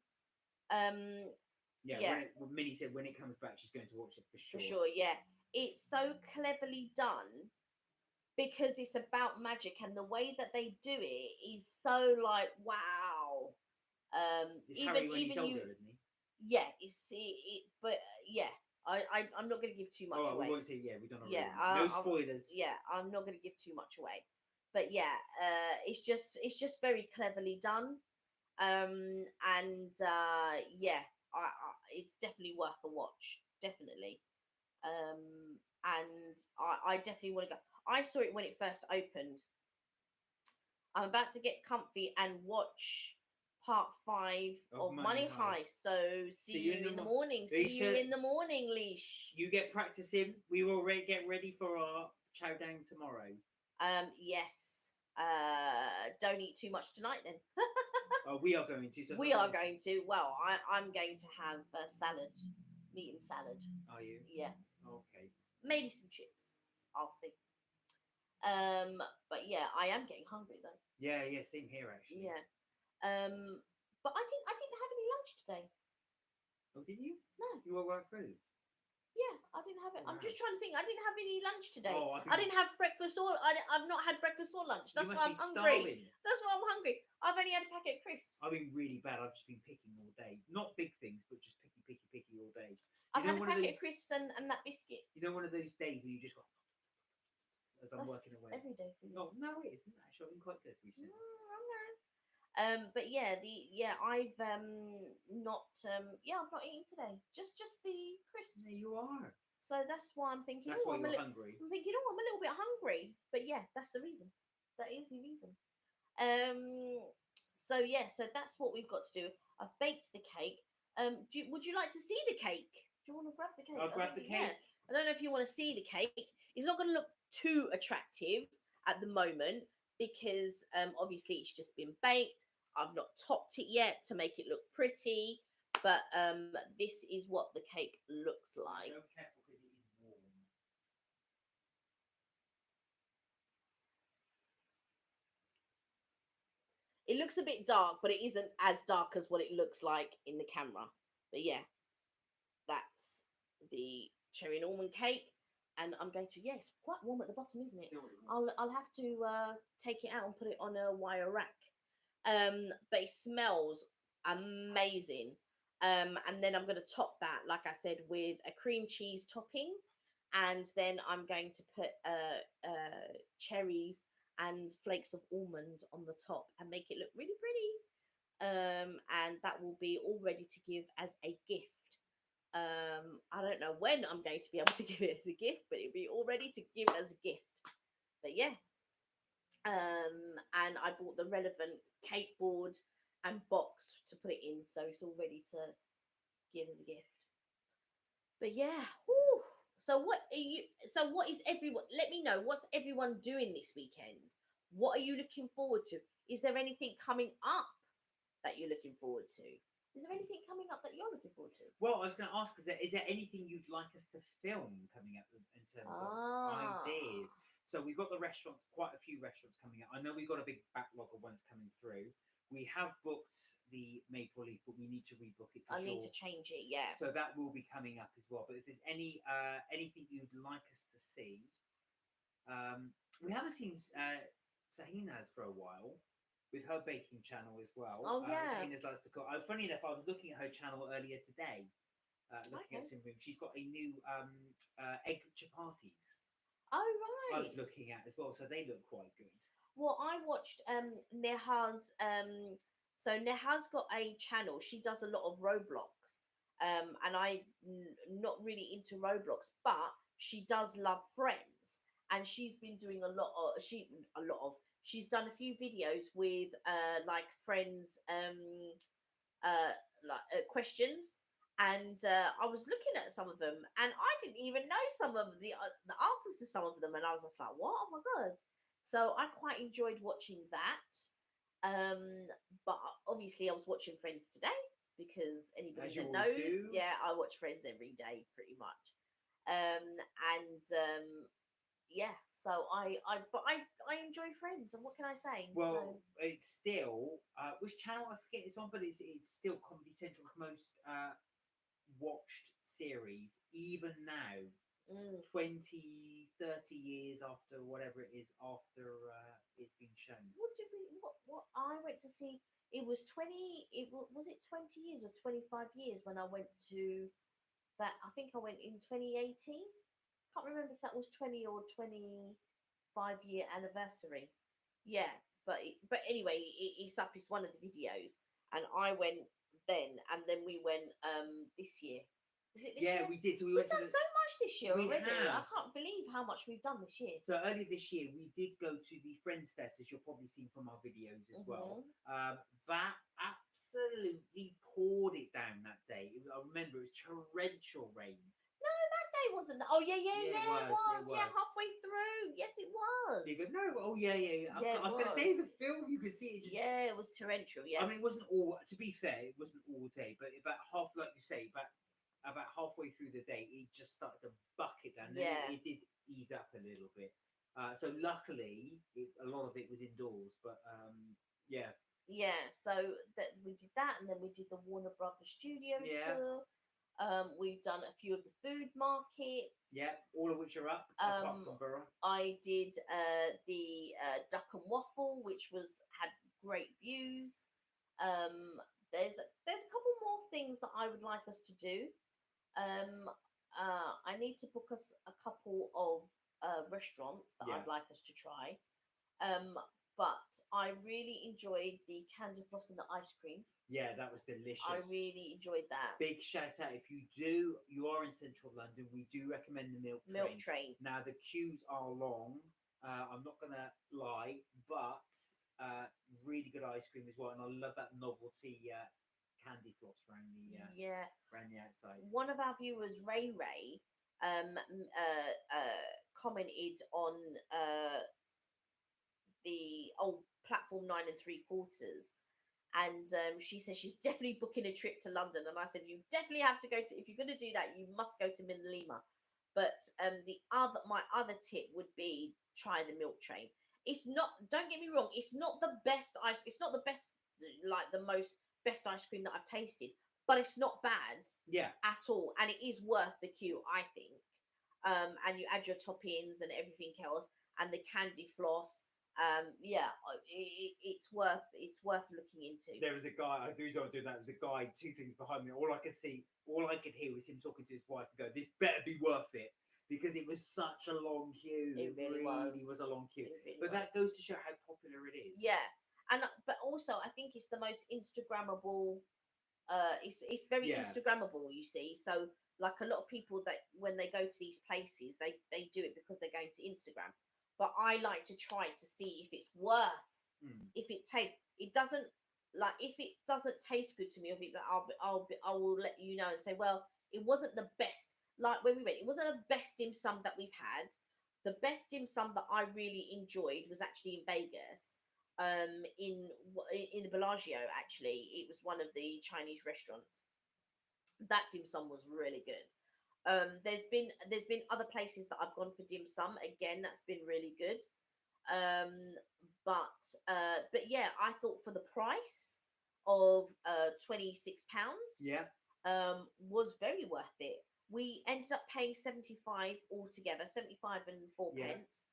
Yeah. When Minnie said when it comes back, she's going to watch it for sure. For sure, yeah. It's so cleverly done because it's about magic, and the way that they do it is so like wow. It's Harry when he's older, isn't he? Yeah, but yeah, I'm not going to give too much away. We won't say. Yeah, we don't know. Yeah, no spoilers. Yeah, I'm not going to give too much away. But yeah, it's just very cleverly done, and yeah, it's definitely worth a watch, definitely. And I definitely want to go. I saw it when it first opened. I'm about to get comfy and watch part 5 of Money Heist. So see you in the morning. See you in the morning, Leash. You get practicing. We will get ready for our chow down tomorrow. Yes. Don't eat too much tonight then. We are going to. So we are going to. Well, I'm going to have salad, meat and salad. Are you? Yeah. Okay. Maybe some chips. I'll see. But yeah, I am getting hungry though. Yeah, same here actually. Yeah. But I didn't have any lunch today. Oh, didn't you? No. You were right through. Yeah, I didn't have it. Oh, I'm just trying to think. I didn't have any lunch today. Oh, I didn't have breakfast or I've not had breakfast or lunch. That's why I'm hungry. That's why I'm hungry. I've only had a packet of crisps. I've been really bad. I've just been picking all day. Not big things, but just picky all day. I've had a packet of crisps and that biscuit. You know, one of those days where you just go as I'm That's working away. Every day for you. No, it isn't. Actually, I've been quite good recently. But yeah, I've not I've not eaten today. Just the crisps. There you are. So that's why I'm thinking. That's why you're hungry. I'm thinking, I'm a little bit hungry. But yeah, that's the reason. That is the reason. So yeah, so that's what we've got to do. I've baked the cake. Would you like to see the cake? Do you want to grab the cake? I'll grab the cake. Yeah. I don't know if you want to see the cake. It's not going to look too attractive at the moment because obviously it's just been baked. I've not topped it yet to make it look pretty, but this is what the cake looks like. Be careful because it is warm. It looks a bit dark, but it isn't as dark as what it looks like in the camera. But yeah, that's the cherry and almond cake, and I'm going to, yeah, it's quite warm at the bottom, isn't it? Still really warm. I'll have to take it out and put it on a wire rack. But it smells amazing. And then I'm going to top that, like I said, with a cream cheese topping, and then I'm going to put cherries and flakes of almond on the top and make it look really pretty. And that will be all ready to give as a gift. I don't know when I'm going to be able to give it as a gift, but it'll be all ready to give as a gift. But yeah, and I bought the relevant cake board and box to put it in, so it's all ready to give as a gift. But yeah, whew. So what are you? So what is everyone? Let me know, what's everyone doing this weekend? What are you looking forward to? Is there anything coming up that you're looking forward to? Is there anything coming up that you're looking forward to? Well, I was going to ask, is there anything you'd like us to film coming up in terms of ideas? So we've got the restaurants, quite a few restaurants coming up. I know we've got a big backlog of ones coming through. We have booked the Maple Leaf, but we need to rebook it. I need to change it, yeah. So that will be coming up as well. But if there's anything you'd like us to see, we haven't seen Sahina's for a while, with her baking channel as well. Oh, yeah. Sahina's likes to cook. Funny enough, I was looking at her channel earlier today, looking at some room. She's got a new egg chapatis. Oh, right. I was looking at as well, so they look quite good. Well, I watched Neha's. So Neha's got a channel. She does a lot of Roblox, and I'm not really into Roblox, but she does love Friends, and she's been doing a lot of. She's done a few videos with like Friends questions, and I was looking at some of them, and I didn't even know some of the answers to some of them, and I was just like, what? Oh my god. So I quite enjoyed watching that. But obviously I was watching Friends today, because anybody As you that always knows, do. yeah, I watch Friends every day pretty much. Yeah, so I enjoy Friends, and what can I say? Well, So, it's still which channel I forget it's on, but it's still Comedy Central's most watched series, even now. 20, 30 years after whatever it is after it's been shown. what I went to see, it was 20, was it 20 years or 25 years when I went to that. I think I went in 2018. Can't remember if that was 20 or 25-year anniversary. Yeah, but anyway, it's up. It's one of the videos, and I went then, and then we went this year. Is it this year? We did. So we've done so much this year We already. I have. can't believe how much we've done this year. So earlier this year, we did go to the Friends Fest, as you'll probably seen from our videos as well. That absolutely poured it down that day. I remember it was torrential rain. No, that day wasn't. Oh yeah, it was. Yeah, was. halfway through. Yes, it was. You go, no, oh yeah. Yeah, I was going to say the film, you could see it. Yeah, it was torrential. Yeah. I mean, it wasn't all. To be fair, it wasn't all day, but about half, like you say, about halfway through the day, it just started to bucket down. Then it did ease up a little bit. So luckily, a lot of it was indoors. But yeah. Yeah. So that we did that, and then we did the Warner Brothers Studio tour. We've done a few of the food markets. Yeah, all of which are up apart from Borough. I did the Duck and Waffle, which had great views. There's a couple more things that I would like us to do. I need to book us a couple of restaurants that I'd like us to try. But I really enjoyed the candy floss and the ice cream. Yeah, that was delicious. I really enjoyed that. Big shout out if you are in central London, we do recommend the Milk Train. Now the queues are long. I'm not gonna lie, but really good ice cream as well, and I love that novelty candy floss around the outside. One of our viewers, Ray, commented on the old platform 9 3/4, and she says she's definitely booking a trip to London, and I said you definitely have to go to, if you're going to do that, you must go to Minalima. But my other tip would be try the Milk Train. It's not, don't get me wrong, it's not the best ice, it's not the best, like the most best ice cream that I've tasted, but it's not bad Yeah. at all, and it is worth the queue, I think. And you add your toppings and everything else, and the candy floss. Yeah, it's worth looking into. There was a guy. The reason I do that, there was a guy 2 things behind me. All I could see, all I could hear was him talking to his wife and go, "This better be worth it," because it was such a long queue. It really was a long queue. It really But that was. goes to show how popular it is. Yeah, and but also I think it's the most Instagrammable. It's very Yeah. Instagrammable, you see. So like a lot of people that when they go to these places, they do it because they're going to Instagram. But I like to try to see if it's worth, Mm. if it tastes. It doesn't like if it doesn't taste good to me. If it's, I will let you know and say, well, it wasn't the best. Like when we went, it wasn't the best dim sum that we've had. The best dim sum that I really enjoyed was actually in Vegas, in the Bellagio. Actually, it was one of the Chinese restaurants. That dim sum was really good. There's been other places that I've gone for dim sum. Again, that's been really good. Um, but yeah, I thought for the price of £26, Yeah. was very worth it. We ended up paying 75 altogether, 75 and four Yeah. pence,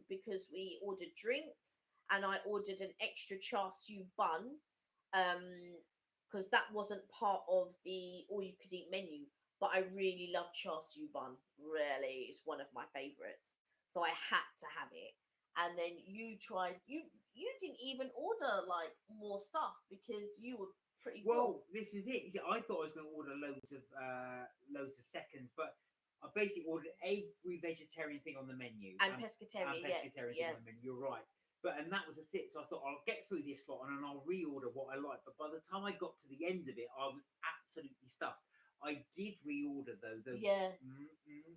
because we ordered drinks and I ordered an extra char siu bun, because that wasn't part of the all you could eat menu. But I really love char siu bun. Really, it's one of my favorites. So I had to have it. And then you didn't even order like more stuff because you were pretty full. Well, this was it. You see, I thought I was going to order loads of seconds, but I basically ordered every vegetarian thing on the menu And and pescatarian, pescatarian yeah, thing on the menu. You're right. But and that was a thing. So I thought I'll get through this lot and then I'll reorder what I like. But by the time I got to the end of it, I was absolutely stuffed. I did reorder though those. Yeah.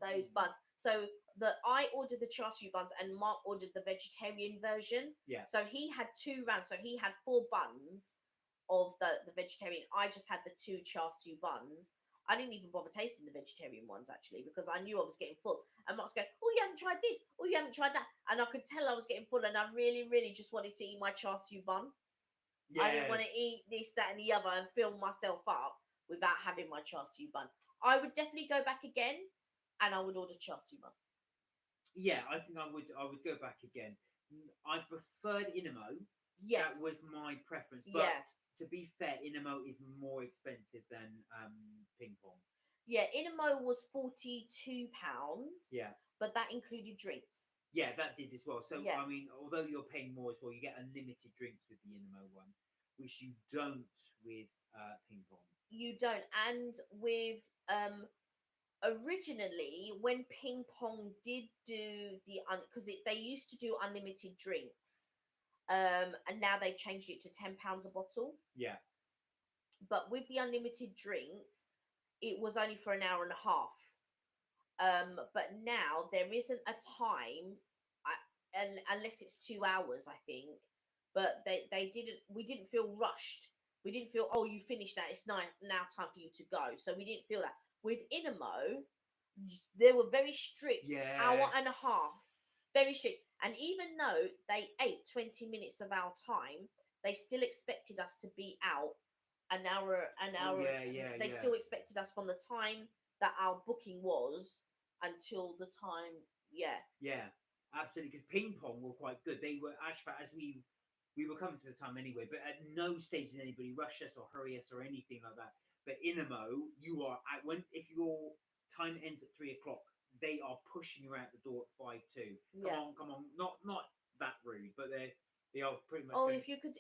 Those buns. So I ordered the char siu buns and Mark ordered the vegetarian version. Yeah. So he had 2 rounds. So he had 4 buns of the vegetarian. I just had the 2 char siu buns. I didn't even bother tasting the vegetarian ones actually because I knew I was getting full. And Mark's going, "Oh, you haven't tried this. Oh, you haven't tried that." And I could tell I was getting full, and I really, really just wanted to eat my char siu bun. Yeah. I didn't want to eat this, that, and the other and fill myself up without having my char siu bun. I would definitely go back again, and I would order char siu bun. Yeah, I think I would. I would go back again. I preferred Inamo. Yes. That was my preference. But Yeah. to be fair, Inamo is more expensive than ping pong. Yeah, Inamo was £42. Yeah. But that included drinks. Yeah, that did as well. So Yeah. I mean, although you're paying more as well, you get unlimited drinks with the Inamo one, which you don't with ping pong. You don't. And with originally when ping pong did do because they used to do unlimited drinks, and now they've changed it to £10 a bottle. Yeah. But with the unlimited drinks, it was only for an hour and a half. But now there isn't a time, unless it's 2 hours, I think. But they didn't. We didn't feel rushed. We didn't feel, oh, you finished that. It's now time for you to go. So we didn't feel that. With Inamo, they were very strict. Yes. Hour and a half. Very strict. And even though they ate 20 minutes of our time, they still expected us to be out an hour. Oh, yeah. They still expected us from the time that our booking was until the time. Yeah. Yeah, absolutely. Because ping pong were quite good. They were actually as we were coming to the time anyway, but at no stage did anybody rush us or hurry us or anything like that. But Inamo, you are at when if your time ends at 3 o'clock, they are pushing you out the door at 5 2. Come on, not that rude, but they are pretty much. Oh, if you could,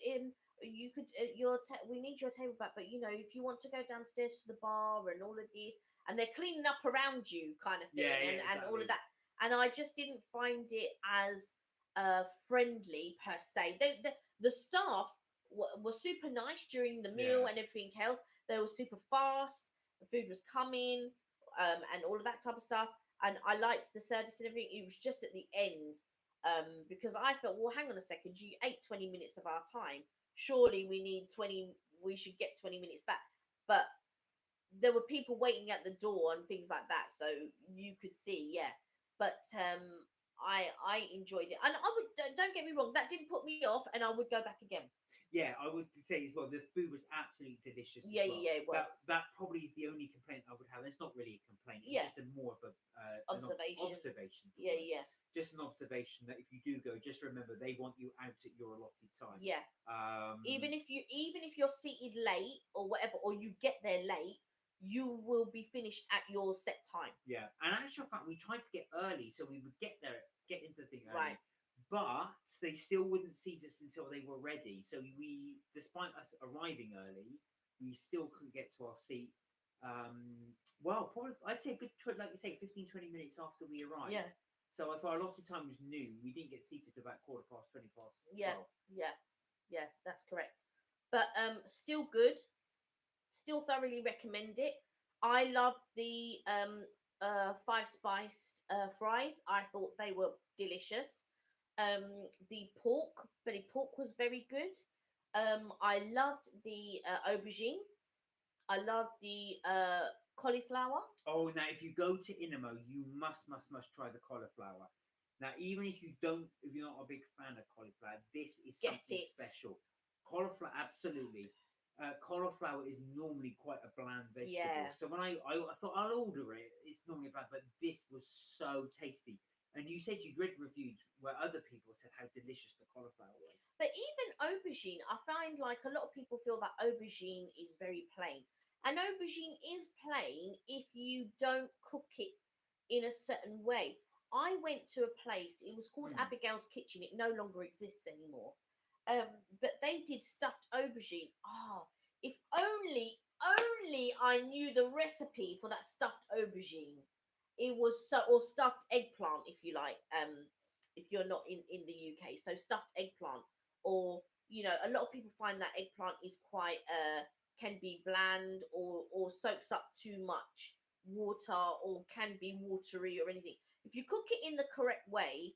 we need your table back, but if you want to go downstairs to the bar and all of this, and they're cleaning up around you, kind of thing, and all of that. And I just didn't find it as friendly per se. The staff were super nice during the meal and everything else. They were super fast. The food was coming, and all of that type of stuff. And I liked the service and everything. It was just at the end, because I felt, well, hang on a second, you ate 20 minutes of our time. Surely we should get 20 minutes back. But there were people waiting at the door and things like that, so you could see, But I enjoyed it, and I would, don't get me wrong, that didn't put me off, and I would go back again. Yeah, I would say as well. The food was absolutely delicious. Yeah, as well. yeah, it was. That probably is the only complaint I would have. It's not really a complaint. It's Yeah. just more of an Observation. observation. Yeah, yeah, Just an observation that if you do go, just remember they want you out at your allotted time. yeah. Even if you're seated late or whatever, or you get there late, you will be finished at your set time. Yeah, and actual fact, we tried to get early so we would get there, get into the thing early. Right. But they still wouldn't seat us until they were ready. So we, despite us arriving early, we still couldn't get to our seat. Well, probably I'd say a good, like you say, 15, 20 minutes after we arrived. Yeah. So if our allotted time was noon, we didn't get seated till about 20 past. Yeah. 12. Yeah, that's correct. But still good. Still thoroughly recommend it. I love the five spiced fries. I thought they were delicious. The belly pork was very good. I loved the aubergine. I loved the cauliflower. Oh, now if you go to Inamo, you must try the cauliflower. Now, even if you're not a big fan of cauliflower, this is Get something it. special. Cauliflower, absolutely. Cauliflower is normally quite a bland vegetable. Yeah. So when I thought I'll order it, it's normally bland, but this was so tasty. And you said you'd read reviews where other people said how delicious the cauliflower was. But even aubergine, I find like a lot of people feel that aubergine is very plain. And aubergine is plain if you don't cook it in a certain way. I went to a place, it was called Abigail's Kitchen, it no longer exists anymore. But they did stuffed aubergine. If only I knew the recipe for that stuffed aubergine. It was so, or stuffed eggplant, if you like. If you're not in the UK, so stuffed eggplant, or a lot of people find that eggplant is quite can be bland or soaks up too much water or can be watery or anything. If you cook it in the correct way,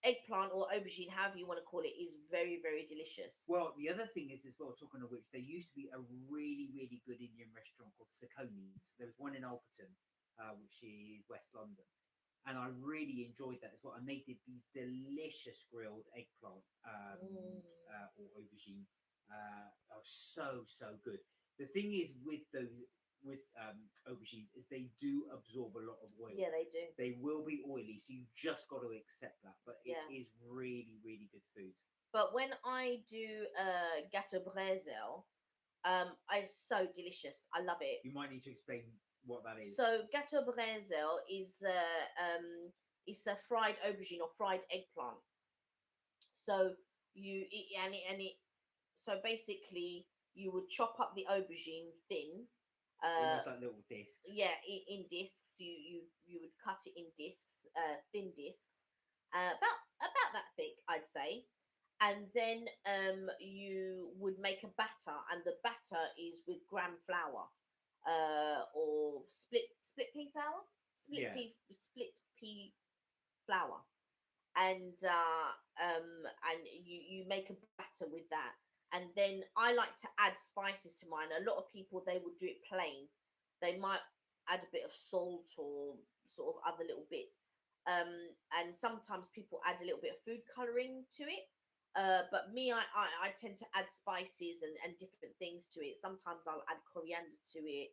eggplant or aubergine, however you want to call it, is very, very delicious. Well, the other thing is as well, talking of which, there used to be a really, really good Indian restaurant called Sacconi's. There was one in Alperton, which is West London. And I really enjoyed that as well. And they did these delicious grilled eggplant or aubergine. Are so good. The thing is with aubergines is they do absorb a lot of oil. Yeah, they do. They will be oily, so you just got to accept that. But it Yeah. is really, really good food. But when I do gâteau brésil, it's so delicious. I love it. You might need to explain what that is. So gâteau brésil is it's a fried aubergine or fried eggplant. So so basically you would chop up the aubergine thin. Almost like little discs. Yeah, in discs. You would cut it in discs, thin discs, about that thick, I'd say. And then you would make a batter, and the batter is with gram flour, or split pea flour, split pea flour, and you make a batter with that. And then I like to add spices to mine. A lot of people, they would do it plain. They might add a bit of salt or sort of other little bit. And sometimes people add a little bit of food coloring to it. But me, I tend to add spices and different things to it. Sometimes I'll add coriander to it.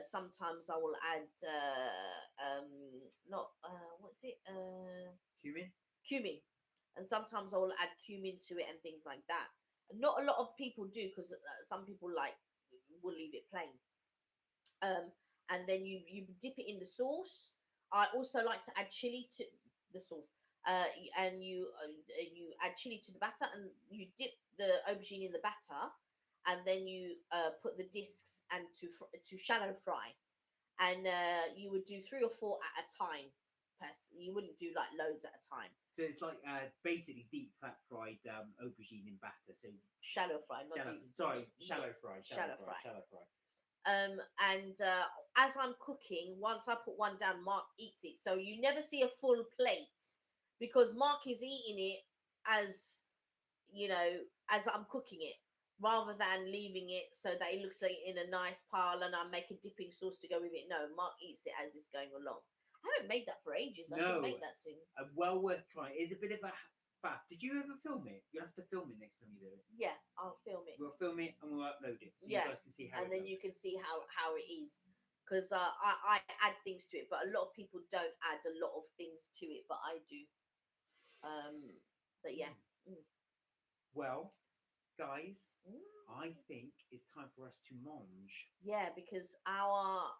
Sometimes I will add what's it? Cumin. And sometimes I will add cumin to it and things like that. Not a lot of people do, because some people will leave it plain. And then you dip it in the sauce. I also like to add chili to the sauce. And you add chili to the batter, and you dip the aubergine in the batter, and then you put the discs and to shallow fry, and you would do 3 or 4 at a time. You wouldn't do like loads at a time. So it's like basically deep fat fried aubergine in batter. So shallow fry, not deep. Sorry, shallow fry. And as I'm cooking, once I put one down, Mark eats it. So you never see a full plate, because Mark is eating it as as I'm cooking it, rather than leaving it so that it looks like in a nice pile and I make a dipping sauce to go with it. No, Mark eats it as it's going along. I haven't made that for ages. I should make that soon. Well worth trying. It's a bit of a Fab, did you ever film it? You have to film it next time you do it. Yeah, I'll film it. We'll film it and we'll upload it so Yeah, you guys can see how and it then looks. you can see how it is. Because I add things to it, but a lot of people don't add a lot of things to it, but I do. But yeah. Well, guys, Mm. I think it's time for us to mange. Yeah, because our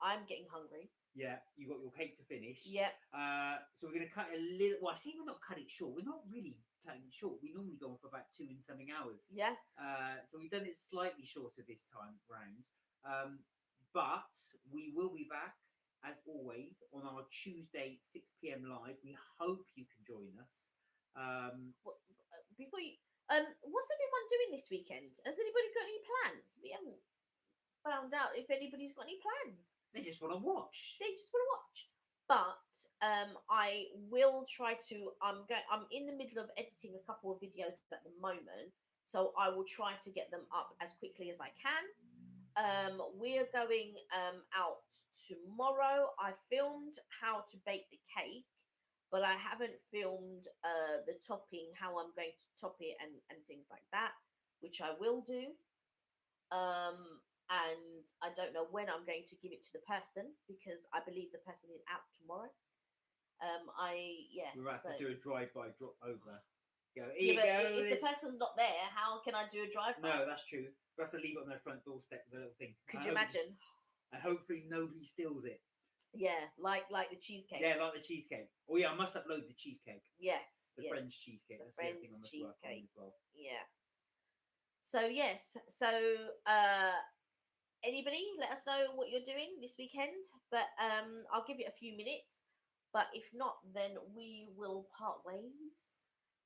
I'm getting hungry. Yeah, you got your cake to finish. Yep. So we're going to cut it a little. Well, I see we're not cutting it short. We're not really cutting it short. We normally go on for about 2 and something hours. Yes. So we've done it slightly shorter this time round. But we will be back, as always, on our Tuesday 6 p.m. live. We hope you can join us. Before you, what's everyone doing this weekend? Has anybody got any plans? We haven't found out if anybody's got any plans. They just want to watch. They just want to watch. But I will try to. I'm in the middle of editing a couple of videos at the moment, so I will try to get them up as quickly as I can. We're going out tomorrow. I filmed how to bake the cake, but I haven't filmed the topping, how I'm going to top it and things like that, which I will do. And I don't know when I'm going to give it to the person because I believe the person is out tomorrow. We're about to do a drive-by drop over. Go, Yeah, but go, if the person's not there, how can I do a drive-by? No, that's true. We have to leave it on their front doorstep with a little thing. Could you imagine? And hopefully nobody steals it. Yeah, like the cheesecake. Yeah, like the cheesecake. Oh yeah, I must upload the cheesecake. Yes. The French cheesecake. That's the other thing I must work on as well. Yeah. So yes, anybody, let us know what you're doing this weekend. But I'll give it a few minutes. But if not, then we will part ways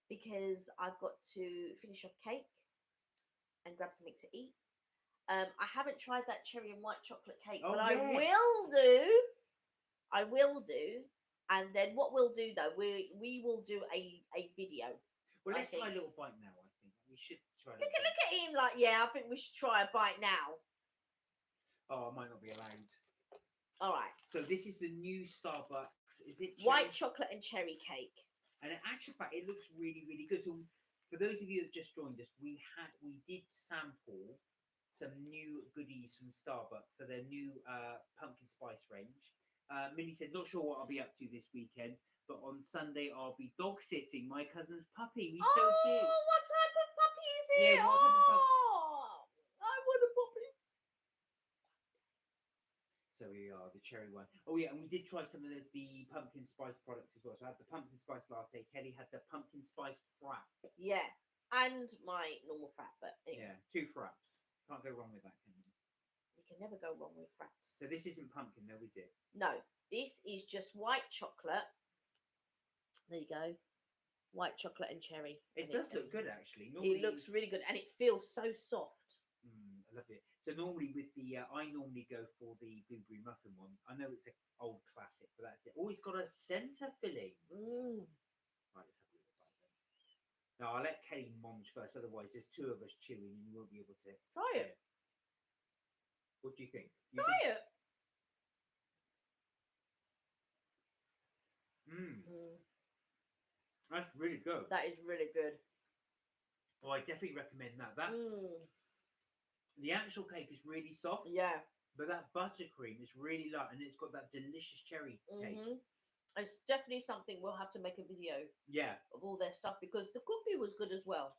because I've got to finish off cake and grab something to eat. I haven't tried that cherry and white chocolate cake, but I will do. I will do. And then what we'll do though, we will do a video. Well, let's try a little bite now. I think we should try. Look at him like, yeah. I think we should try a bite now. Oh, I might not be allowed. All right. So this is the new Starbucks. Is it white chocolate and cherry cake? And in actual fact, it looks really, really good. So for those of you who have just joined us, we did sample some new goodies from Starbucks. So their new pumpkin spice range. Millie said, not sure what I'll be up to this weekend, but on Sunday I'll be dog sitting my cousin's puppy. He's so cute. Oh, what type of puppy is it? Yeah, what type of puppy? Oh, I want a puppy. So we are the cherry one. Oh yeah, and we did try some of the pumpkin spice products as well. So I had the pumpkin spice latte. Kelly had the pumpkin spice frap. Yeah, and my normal frap. But anyway. Yeah, 2 fraps. Can't go wrong with that, can you? You can never go wrong with fraps. So this isn't pumpkin, though, is it? No, this is just white chocolate. There you go. White chocolate and cherry. It does look good, actually. Normally, it looks really good, and it feels so soft. I love it. So normally with the, I normally go for the blueberry muffin one. I know it's an old classic, but that's it. Oh, it's got a centre filling. Right, let's have a look at that then. Now, I'll let Kelly munch first, otherwise there's 2 of us chewing and you won't be able to... Try it. What do you think? Try it. That's really good. That is really good. Oh, I definitely recommend that. The actual cake is really soft. Yeah. But that buttercream is really light and it's got that delicious cherry taste. It's definitely something we'll have to make a video. Yeah. Of all their stuff because the cookie was good as well.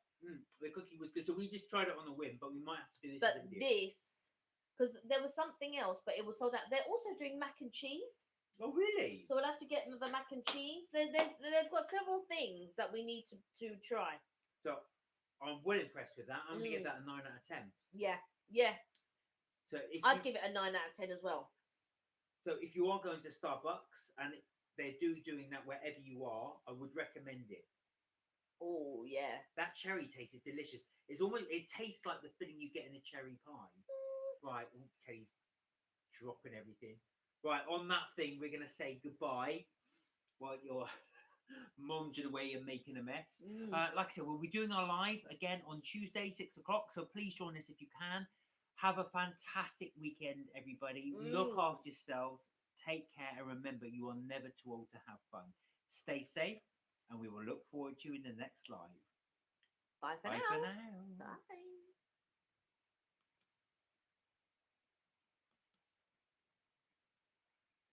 The cookie was good. So we just tried it on a whim, but we might have to do this as a video. This, because there was something else, but it was sold out. They're also doing mac and cheese. Oh, really? So we'll have to get the mac and cheese. They've got several things that we need to try. So I'm well impressed with that. I'm going to give that a 9 out of 10. Yeah, yeah. So I'd give it a 9 out of 10 as well. So if you are going to Starbucks and they're doing that wherever you are, I would recommend it. Oh, yeah. That cherry taste is delicious. It tastes like the filling you get in a cherry pie. Right, Kelly's dropping everything. Right, on that thing, we're going to say goodbye while you're munging away and making a mess. Like I said, we'll be doing our live again on Tuesday, 6 o'clock. So please join us if you can. Have a fantastic weekend, everybody. Look after yourselves. Take care. And remember, you are never too old to have fun. Stay safe and we will look forward to you in the next live. Bye for Bye now. for now. Bye.